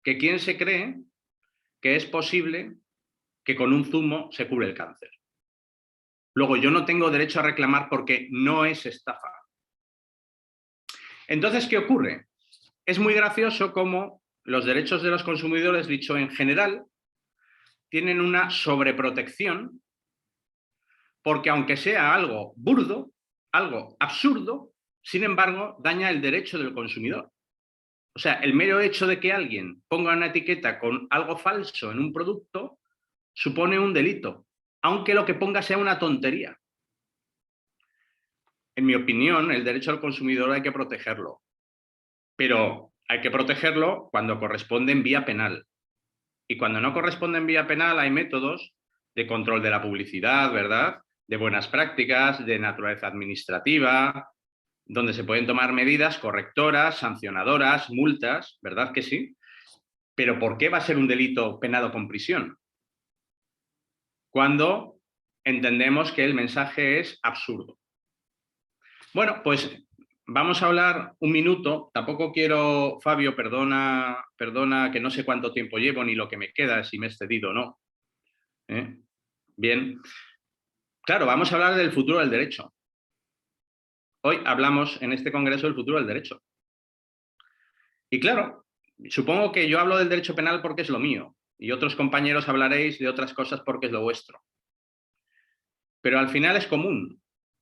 que es posible que con un zumo se cure el cáncer. Luego, yo no tengo derecho a reclamar porque no es estafa. Entonces, ¿qué ocurre? Es muy gracioso cómo los derechos de los consumidores, dicho en general, tienen una sobreprotección porque aunque sea algo burdo, algo absurdo, sin embargo, daña el derecho del consumidor. O sea, el mero hecho de que alguien ponga una etiqueta con algo falso en un producto supone un delito, aunque lo que ponga sea una tontería. En mi opinión, el derecho al consumidor hay que protegerlo, pero hay que protegerlo cuando corresponde en vía penal. Y cuando no corresponde en vía penal hay métodos de control de la publicidad, ¿verdad? De buenas prácticas, de naturaleza administrativa, donde se pueden tomar medidas correctoras, sancionadoras, multas, ¿verdad que sí? Pero ¿por qué va a ser un delito penado con prisión? Cuando entendemos que el mensaje es absurdo. Bueno, pues vamos a hablar un minuto. Tampoco quiero, Fabio, perdona que no sé cuánto tiempo llevo ni lo que me queda, si me he excedido o no. Bien. Claro, vamos a hablar del futuro del derecho. Hoy hablamos en este congreso del futuro del derecho. Y claro, supongo que yo hablo del derecho penal porque es lo mío y otros compañeros hablaréis de otras cosas porque es lo vuestro. Pero al final es común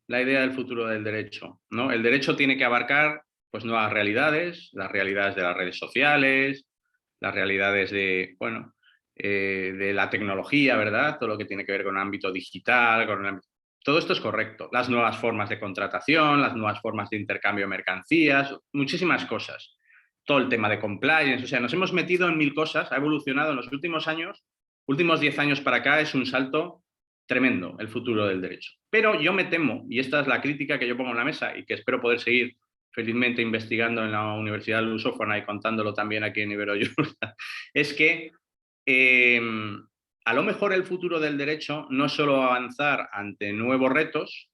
la idea del futuro del derecho, ¿no? El derecho tiene que abarcar pues, nuevas realidades, las realidades de las redes sociales, las realidades de, bueno, de la tecnología, ¿verdad? Todo lo que tiene que ver con el ámbito digital, todo esto es correcto. Las nuevas formas de contratación, las nuevas formas de intercambio de mercancías, muchísimas cosas. Todo el tema de compliance, o sea, nos hemos metido en 1000 cosas, ha evolucionado en los últimos años, últimos 10 años para acá, es un salto tremendo el futuro del derecho. Pero yo me temo, y esta es la crítica que yo pongo en la mesa y que espero poder seguir felizmente investigando en la Universidad Lusófona y contándolo también aquí en Iberoyur, es que a lo mejor el futuro del derecho no es solo avanzar ante nuevos retos,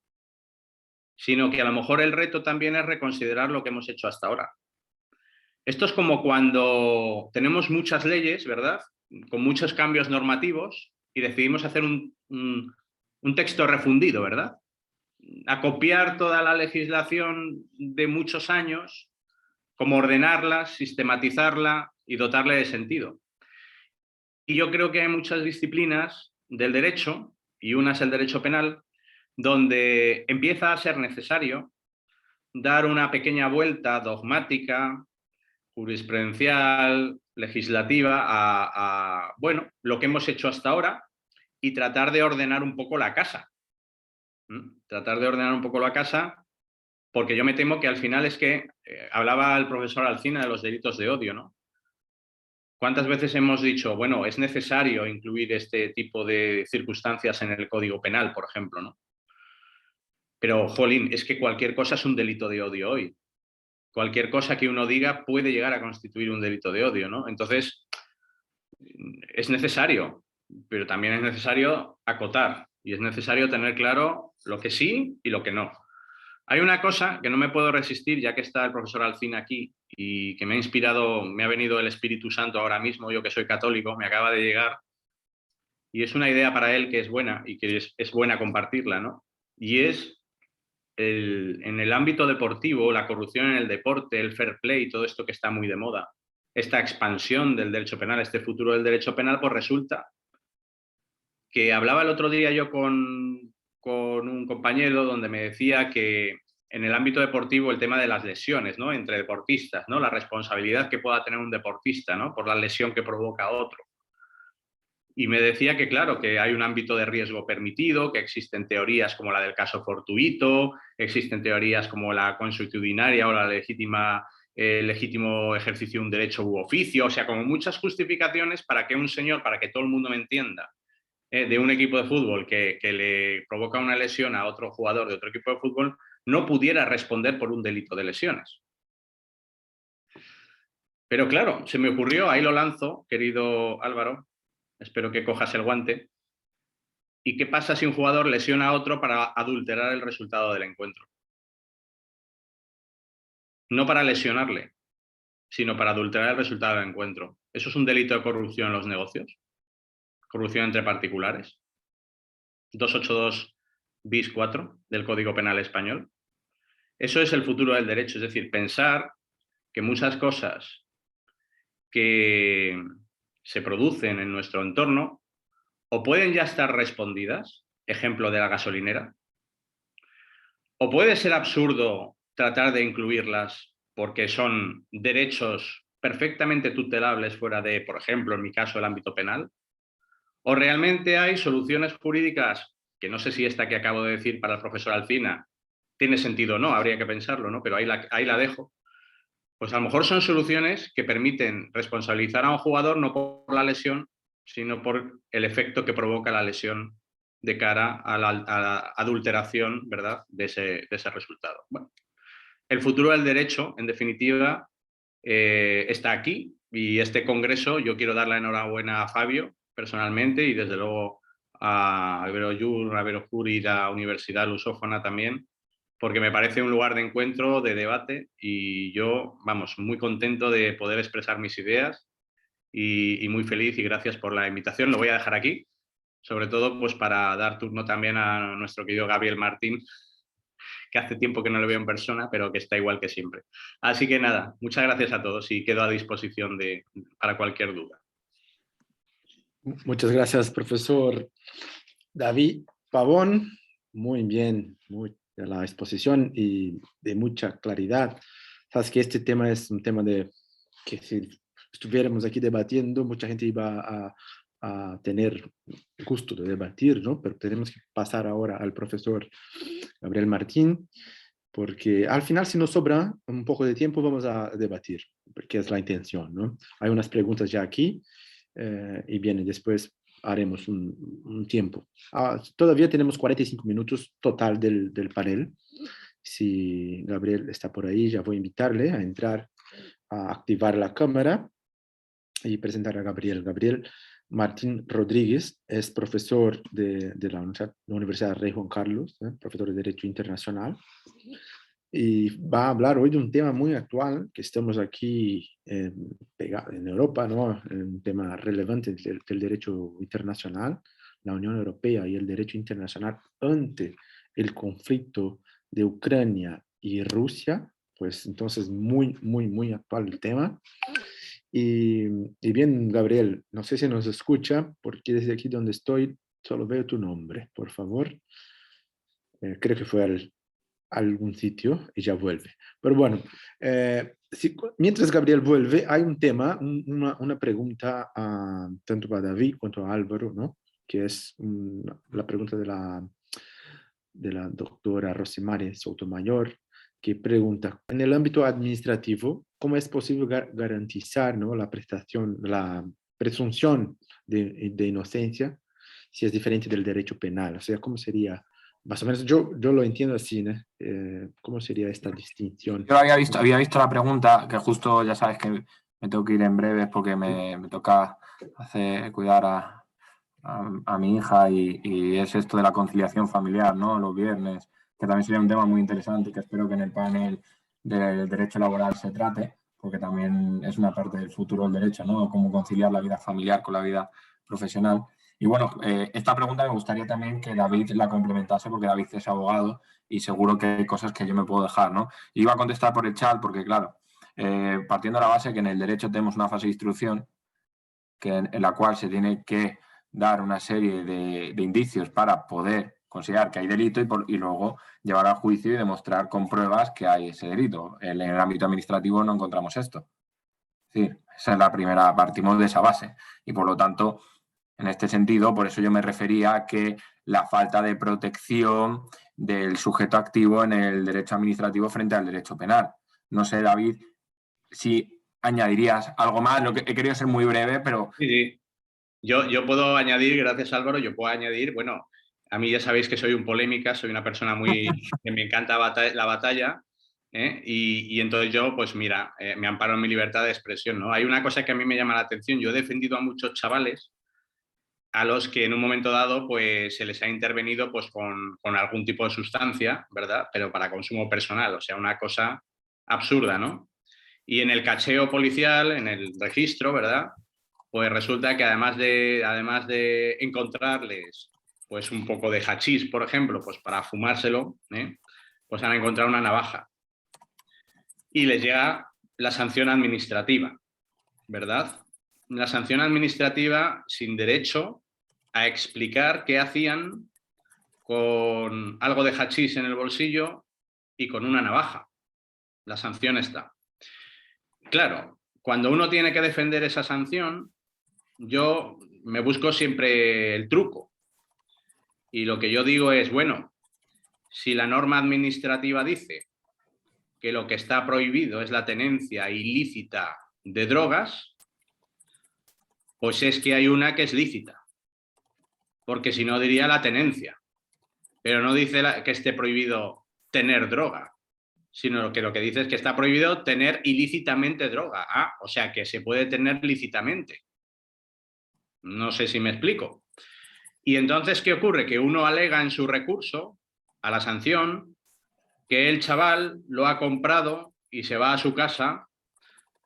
sino que a lo mejor el reto también es reconsiderar lo que hemos hecho hasta ahora. Esto es como cuando tenemos muchas leyes, ¿verdad? Con muchos cambios normativos y decidimos hacer un texto refundido, ¿verdad? A copiar toda la legislación de muchos años, como ordenarla, sistematizarla y dotarle de sentido. Y yo creo que hay muchas disciplinas del derecho, y una es el derecho penal, donde empieza a ser necesario dar una pequeña vuelta dogmática, jurisprudencial, legislativa, a bueno, lo que hemos hecho hasta ahora y tratar de ordenar un poco la casa. Tratar de ordenar un poco la casa, porque yo me temo que al final es que, hablaba el profesor Alsina de los delitos de odio, ¿no? ¿Cuántas veces hemos dicho, bueno, es necesario incluir este tipo de circunstancias en el Código Penal, por ejemplo, ¿no? Pero, jolín, es que cualquier cosa es un delito de odio hoy. Cualquier cosa que uno diga puede llegar a constituir un delito de odio, ¿no? Entonces, es necesario, pero también es necesario acotar y es necesario tener claro lo que sí y lo que no. Hay una cosa que no me puedo resistir, ya que está el profesor Alsina aquí y que me ha inspirado, me ha venido el Espíritu Santo ahora mismo, yo que soy católico, me acaba de llegar, y es una idea para él que es buena y que es buena compartirla, ¿no? Y es en el ámbito deportivo, la corrupción en el deporte, el fair play, todo esto que está muy de moda, esta expansión del derecho penal, este futuro del derecho penal, pues resulta que hablaba el otro día yo con un compañero donde me decía que en el ámbito deportivo el tema de las lesiones, ¿no? Entre deportistas, ¿no? La responsabilidad que pueda tener un deportista, ¿no? Por la lesión que provoca a otro. Y me decía que, claro, que hay un ámbito de riesgo permitido, que existen teorías como la del caso fortuito, existen teorías como la consuetudinaria o la legítimo ejercicio de un derecho u oficio, o sea, como muchas justificaciones para que un señor, para que todo el mundo me entienda, de un equipo de fútbol que le provoca una lesión a otro jugador de otro equipo de fútbol, no pudiera responder por un delito de lesiones. Pero claro, se me ocurrió, ahí lo lanzo, querido Álvaro, espero que cojas el guante. ¿Y qué pasa si un jugador lesiona a otro para adulterar el resultado del encuentro? No para lesionarle, sino para adulterar el resultado del encuentro. ¿Eso es un delito de corrupción en los negocios? ¿Corrupción entre particulares? 282 bis 4 del Código Penal Español. Eso es el futuro del derecho, es decir, pensar que muchas cosas que se producen en nuestro entorno o pueden ya estar respondidas ejemplo de la gasolinera. O puede ser absurdo tratar de incluirlas porque son derechos perfectamente tutelables fuera de, por ejemplo, en mi caso, el ámbito penal. O realmente hay soluciones jurídicas, que no sé si esta que acabo de decir para el profesor Alcina tiene sentido o no, habría que pensarlo, ¿no? Pero ahí la dejo. Pues a lo mejor son soluciones que permiten responsabilizar a un jugador no por la lesión, sino por el efecto que provoca la lesión de cara a la adulteración, ¿verdad?, de ese resultado. Bueno, el futuro del derecho, en definitiva, está aquí, y este congreso yo quiero dar la enhorabuena a Fabio personalmente, y desde luego a Iberojur y la Universidad Lusófona también, porque me parece un lugar de encuentro, de debate, y yo, vamos, muy contento de poder expresar mis ideas y muy feliz, y gracias por la invitación. Lo voy a dejar aquí, sobre todo pues para dar turno también a nuestro querido Gabriel Martín, que hace tiempo que no lo veo en persona, pero que está igual que siempre. Así que nada, muchas gracias a todos y quedo a disposición para cualquier duda. Muchas gracias, profesor David Pavón. Muy bien, de la exposición y de mucha claridad. Sabes que este tema es un tema que si estuviéramos aquí debatiendo, mucha gente iba a tener gusto de debatir, ¿no? Pero tenemos que pasar ahora al profesor Gabriel Martín, porque al final, si nos sobra un poco de tiempo, vamos a debatir, porque es la intención, ¿no? Hay unas preguntas ya aquí, y bien, después haremos un tiempo. Todavía tenemos 45 minutos total del panel. Si Gabriel está por ahí, ya voy a invitarle a entrar, a activar la cámara y presentar a Gabriel. Gabriel Martín Rodríguez es profesor de la Universidad Rey Juan Carlos, profesor de Derecho Internacional, y va a hablar hoy de un tema muy actual, que estamos aquí en Europa, ¿no? Un tema relevante del derecho internacional, la Unión Europea y el derecho internacional ante el conflicto de Ucrania y Rusia. Pues entonces muy actual el tema. Y bien, Gabriel, no sé si nos escucha, porque desde aquí donde estoy solo veo tu nombre, por favor. Creo que fue algún sitio y ya vuelve. Pero bueno, mientras Gabriel vuelve, hay un tema, una pregunta tanto para David cuanto a Álvaro, ¿no? Que es la pregunta de la doctora Rosemary Sotomayor, que pregunta, en el ámbito administrativo, ¿cómo es posible garantizar, ¿no?, la presunción de inocencia si es diferente del derecho penal? O sea, ¿cómo sería? Más o menos, yo lo entiendo así, ¿no? ¿Cómo sería esta distinción? Yo había visto la pregunta, que justo ya sabes que me tengo que ir en breve porque me toca cuidar a mi hija, y es esto de la conciliación familiar, ¿no? Los viernes, que también sería un tema muy interesante y que espero que en el panel del derecho laboral se trate, porque también es una parte del futuro del derecho, ¿no? Cómo conciliar la vida familiar con la vida profesional. Y bueno, esta pregunta me gustaría también que David la complementase, porque David es abogado y seguro que hay cosas que yo me puedo dejar, ¿no? Y iba a contestar por el chat porque, claro, partiendo de la base que en el derecho tenemos una fase de instrucción en la cual se tiene que dar una serie de indicios para poder considerar que hay delito y luego llevar al juicio y demostrar con pruebas que hay ese delito. En el ámbito administrativo no encontramos esto. Sí, esa es la primera, partimos de esa base. Y por lo tanto, en este sentido, por eso yo me refería a que la falta de protección del sujeto activo en el derecho administrativo frente al derecho penal. No sé, David, si añadirías algo más. Lo que he querido ser muy breve, pero... Sí. Yo puedo añadir, gracias Álvaro, bueno, a mí ya sabéis que soy un polémica, soy una persona que me encanta la batalla, y entonces yo, pues mira, me amparo en mi libertad de expresión, ¿no? Hay una cosa que a mí me llama la atención. Yo he defendido a muchos chavales a los que en un momento dado pues se les ha intervenido pues con algún tipo de sustancia, ¿verdad? Pero para consumo personal, o sea, una cosa absurda, ¿no? Y en el cacheo policial, en el registro, ¿verdad?, pues resulta que además de encontrarles pues un poco de hachís, por ejemplo, pues para fumárselo, pues han encontrado una navaja. Y les llega la sanción administrativa, ¿verdad? La sanción administrativa sin derecho a explicar qué hacían con algo de hachís en el bolsillo y con una navaja. La sanción está. Claro, cuando uno tiene que defender esa sanción, yo me busco siempre el truco. Y lo que yo digo es, bueno, si la norma administrativa dice que lo que está prohibido es la tenencia ilícita de drogas, pues es que hay una que es lícita. Porque si no diría la tenencia. Pero no dice que esté prohibido tener droga, sino que lo que dice es que está prohibido tener ilícitamente droga. Ah, o sea que se puede tener lícitamente. No sé si me explico. Y entonces, ¿qué ocurre? Que uno alega en su recurso a la sanción que el chaval lo ha comprado y se va a su casa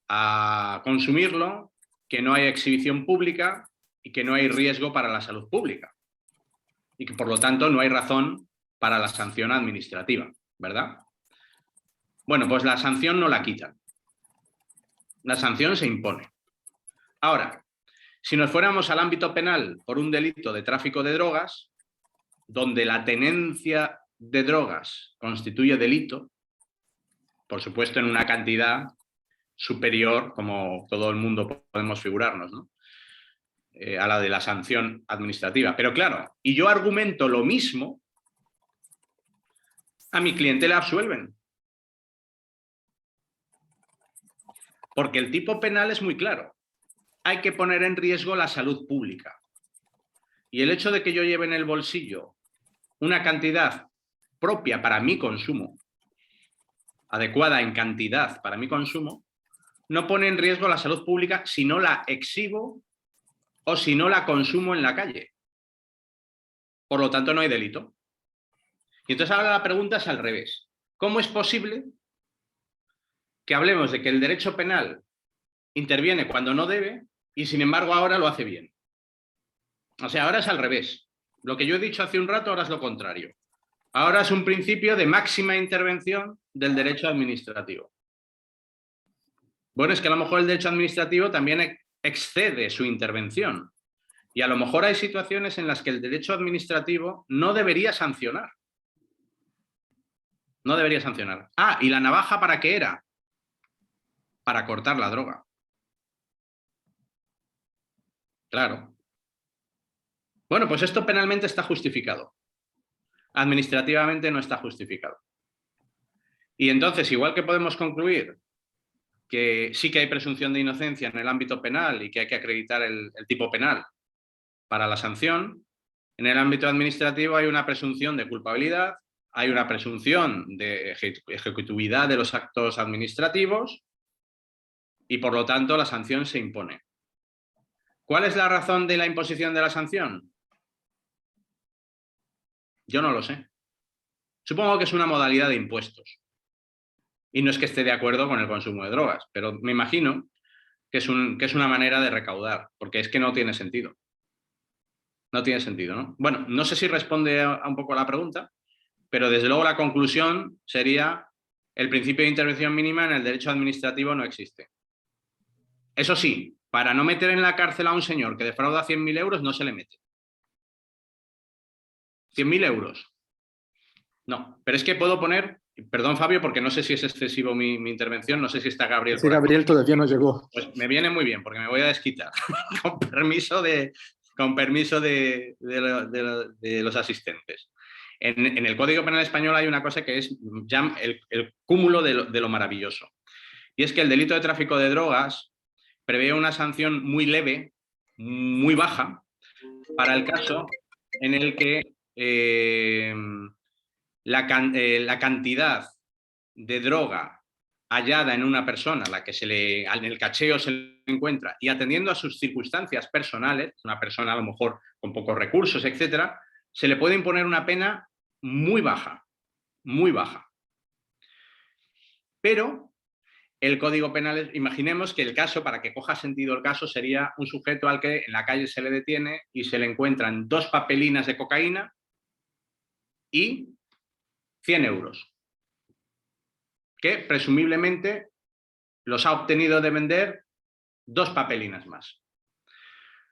a consumirlo, que no hay exhibición pública y que no hay riesgo para la salud pública. Y que, por lo tanto, no hay razón para la sanción administrativa, ¿verdad? Bueno, pues la sanción no la quitan. La sanción se impone. Ahora, si nos fuéramos al ámbito penal por un delito de tráfico de drogas, donde la tenencia de drogas constituye delito, por supuesto en una cantidad superior, como todo el mundo podemos figurarnos, ¿no? A la de la sanción administrativa. Pero claro, y yo argumento lo mismo, a mi cliente le absuelven. Porque el tipo penal es muy claro. Hay que poner en riesgo la salud pública. Y el hecho de que yo lleve en el bolsillo una cantidad propia para mi consumo, adecuada en cantidad para mi consumo, no pone en riesgo la salud pública si no la exhibo o si no la consumo en la calle. Por lo tanto, no hay delito. Y entonces ahora la pregunta es al revés. ¿Cómo es posible que hablemos de que el derecho penal interviene cuando no debe y sin embargo ahora lo hace bien? O sea, ahora es al revés. Lo que yo he dicho hace un rato ahora es lo contrario. Ahora es un principio de máxima intervención del derecho administrativo. Bueno, es que a lo mejor el derecho administrativo también excede su intervención. Y a lo mejor hay situaciones en las que el derecho administrativo no debería sancionar. No debería sancionar. Ah, ¿y la navaja para qué era? Para cortar la droga. Claro. Bueno, pues esto penalmente está justificado. Administrativamente no está justificado. Y entonces, igual que podemos concluir que sí que hay presunción de inocencia en el ámbito penal y que hay que acreditar el tipo penal para la sanción, en el ámbito administrativo hay una presunción de culpabilidad, hay una presunción de ejecutividad de los actos administrativos y, por lo tanto, la sanción se impone. ¿Cuál es la razón de la imposición de la sanción? Yo no lo sé. Supongo que es una modalidad de impuestos. Y no es que esté de acuerdo con el consumo de drogas, pero me imagino que es una manera de recaudar, porque es que no tiene sentido. No tiene sentido, ¿no? Bueno, no sé si responde a un poco a la pregunta, pero desde luego la conclusión sería el principio de intervención mínima en el derecho administrativo no existe. Eso sí, para no meter en la cárcel a un señor que defrauda 100.000 euros no se le mete. 100.000 euros. No, pero es que puedo poner, perdón Fabio, porque no sé si es excesivo mi intervención, no sé si está Gabriel. Sí, Gabriel todavía no llegó. Pues me viene muy bien, porque me voy a desquitar, con permiso de los asistentes. En el Código Penal Español hay una cosa que es ya el cúmulo de lo maravilloso. Y es que el delito de tráfico de drogas prevé una sanción muy leve, muy baja, para el caso en el que la cantidad de droga hallada en una persona, la que en el cacheo se le encuentra, y atendiendo a sus circunstancias personales, una persona a lo mejor con pocos recursos, etcétera, se le puede imponer una pena muy baja, muy baja. Pero el Código Penal, imaginemos que el caso, para que coja sentido el caso, sería un sujeto al que en la calle se le detiene y se le encuentran 2 papelinas de cocaína y 100 euros, que presumiblemente los ha obtenido de vender 2 papelinas más.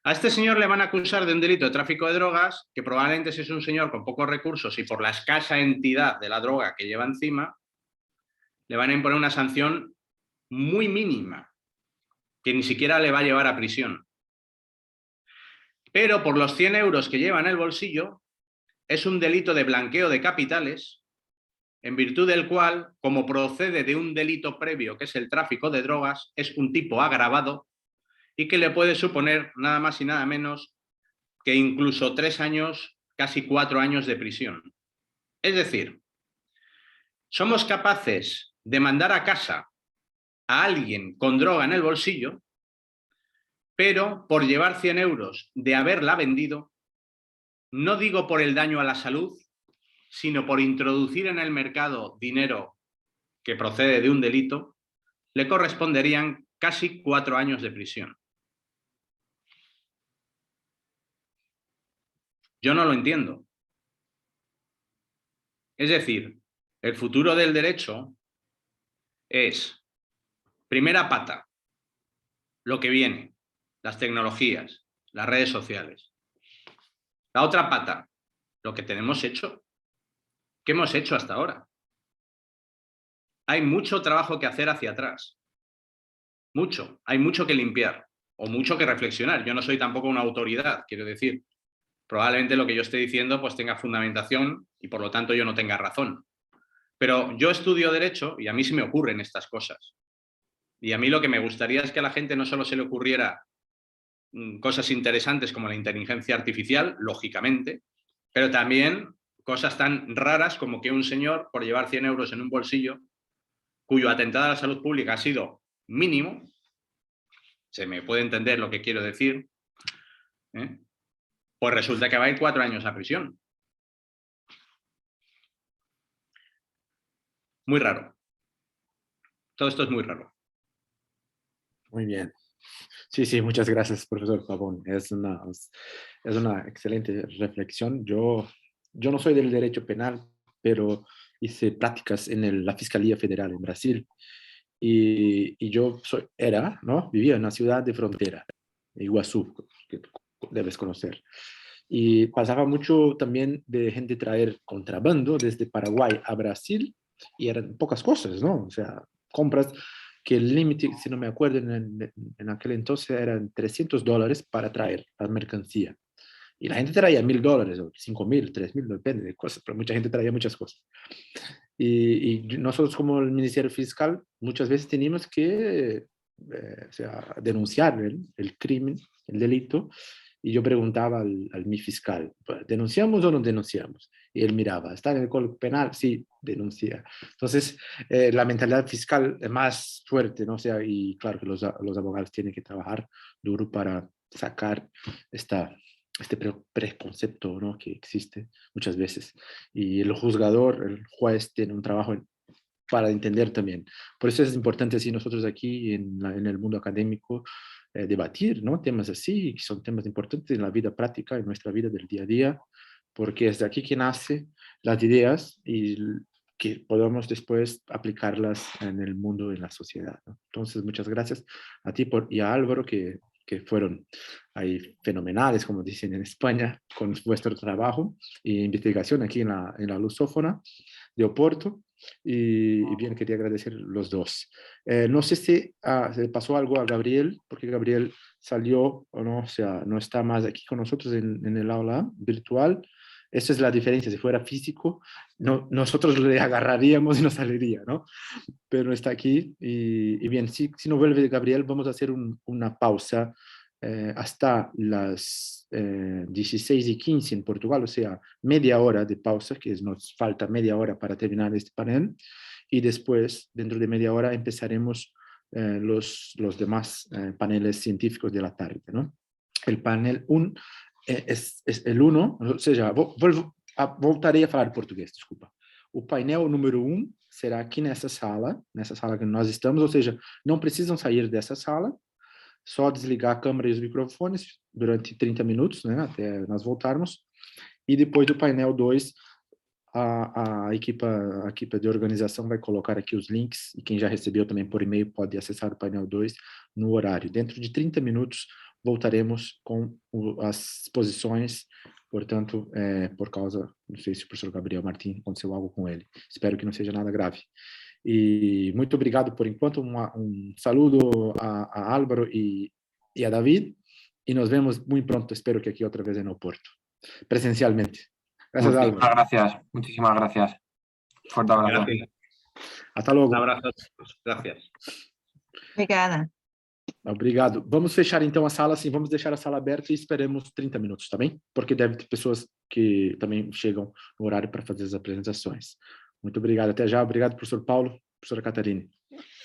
A este señor le van a acusar de un delito de tráfico de drogas, que probablemente si es un señor con pocos recursos y por la escasa entidad de la droga que lleva encima, le van a imponer una sanción muy mínima, que ni siquiera le va a llevar a prisión. Pero por los 100 euros que lleva en el bolsillo, es un delito de blanqueo de capitales, en virtud del cual, como procede de un delito previo, que es el tráfico de drogas, es un tipo agravado y que le puede suponer nada más y nada menos que incluso 3 años, casi 4 años de prisión. Es decir, somos capaces de mandar a casa a alguien con droga en el bolsillo, pero por llevar 100 euros de haberla vendido, no digo por el daño a la salud, sino por introducir en el mercado dinero que procede de un delito, le corresponderían casi 4 años de prisión. Yo no lo entiendo. Es decir, el futuro del derecho es, primera pata, lo que viene, las tecnologías, las redes sociales. La otra pata, lo que tenemos hecho. ¿Qué hemos hecho hasta ahora? Hay mucho trabajo que hacer hacia atrás. Mucho. Hay mucho que limpiar o mucho que reflexionar. Yo no soy tampoco una autoridad, quiero decir. Probablemente lo que yo esté diciendo pues tenga fundamentación y por lo tanto yo no tenga razón. Pero yo estudio Derecho y a mí se me ocurren estas cosas. Y a mí lo que me gustaría es que a la gente no solo se le ocurriera cosas interesantes como la inteligencia artificial, lógicamente, pero también cosas tan raras como que un señor, por llevar 100 euros en un bolsillo, cuyo atentado a la salud pública ha sido mínimo, se me puede entender lo que quiero decir, pues resulta que va a ir 4 años a prisión. Muy raro. Todo esto es muy raro. Muy bien. Sí, sí, muchas gracias, profesor Pavón. Es una excelente reflexión. Yo no soy del derecho penal, pero hice prácticas en la Fiscalía Federal en Brasil. Y yo ¿no? Vivía en una ciudad de frontera, Iguazú, que debes conocer. Y pasaba mucho también de gente traer contrabando desde Paraguay a Brasil, y eran pocas cosas, ¿no? O sea, compras que el límite, si no me acuerdo, en aquel entonces eran $300 para traer la mercancía. Y la gente traía $1,000, o 5,000, 3,000, depende de cosas, pero mucha gente traía muchas cosas. Y nosotros como el Ministerio Fiscal muchas veces teníamos que o sea, denunciar el crimen, el delito, y yo preguntaba al mi fiscal, ¿denunciamos o no denunciamos? Y él miraba, ¿está en el Código Penal? Sí, denuncia. Entonces, la mentalidad fiscal es más fuerte, ¿no? O sea, y claro que los abogados tienen que trabajar duro para sacar este preconcepto, ¿no? Que existe muchas veces. Y el juzgador, el juez, tiene un trabajo para entender también. Por eso es importante, si nosotros aquí en el mundo académico, debatir, ¿no? Temas así, que son temas importantes en la vida práctica, en nuestra vida del día a día, porque es de aquí que nacen las ideas y que podamos después aplicarlas en el mundo, en la sociedad, ¿no? Entonces, muchas gracias a ti y a Álvaro, que fueron ahí fenomenales, como dicen en España, con vuestro trabajo e investigación aquí en la Lusófona de Oporto. Y bien, quería agradecer los dos. No sé si se pasó algo a Gabriel, porque Gabriel salió o no, o sea, no está más aquí con nosotros en el aula virtual. Esa es la diferencia. Si fuera físico, no, nosotros le agarraríamos y no saliría, ¿no? Pero está aquí. Y bien, si no vuelve Gabriel, vamos a hacer una pausa hasta las 16:15 en Portugal, o sea, media hora de pausa, que nos falta media hora para terminar este panel, y después, dentro de media hora, empezaremos los demás paneles científicos de la tarde, ¿no? El panel 1 es el 1, ou seja, voltarei a falar português, desculpa. O painel número 1 será aqui nessa sala que nós estamos, ou seja, não precisam sair dessa sala, só desligar a câmera e os microfones durante 30 minutos, né, até nós voltarmos. E depois do painel 2, a equipe de organização vai colocar aqui os links, e quem já recebeu também por e-mail pode acessar o painel 2 no horário. Dentro de 30 minutos voltaremos com as exposições, portanto, por causa, não sei se o professor Gabriel Martins aconteceu algo com ele, espero que não seja nada grave. E muito obrigado por enquanto, um saludo a Álvaro e a David, e nos vemos muito pronto, espero que aqui outra vez em Oporto, presencialmente. Gracias, Álvaro. Muchísimas gracias. Fuerte abrazo. Gracias. Hasta logo. Un abrazo a todos. Gracias. Obrigada. Obrigado. Vamos fechar então a sala, assim, vamos deixar a sala aberta e esperemos 30 minutos, tá bem? Porque deve ter pessoas que também chegam no horário para fazer as apresentações. Muito obrigado. Até já. Obrigado, professor Paulo, professora Catarina.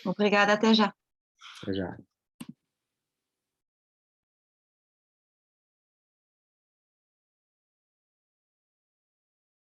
Obrigada, até já. Até já.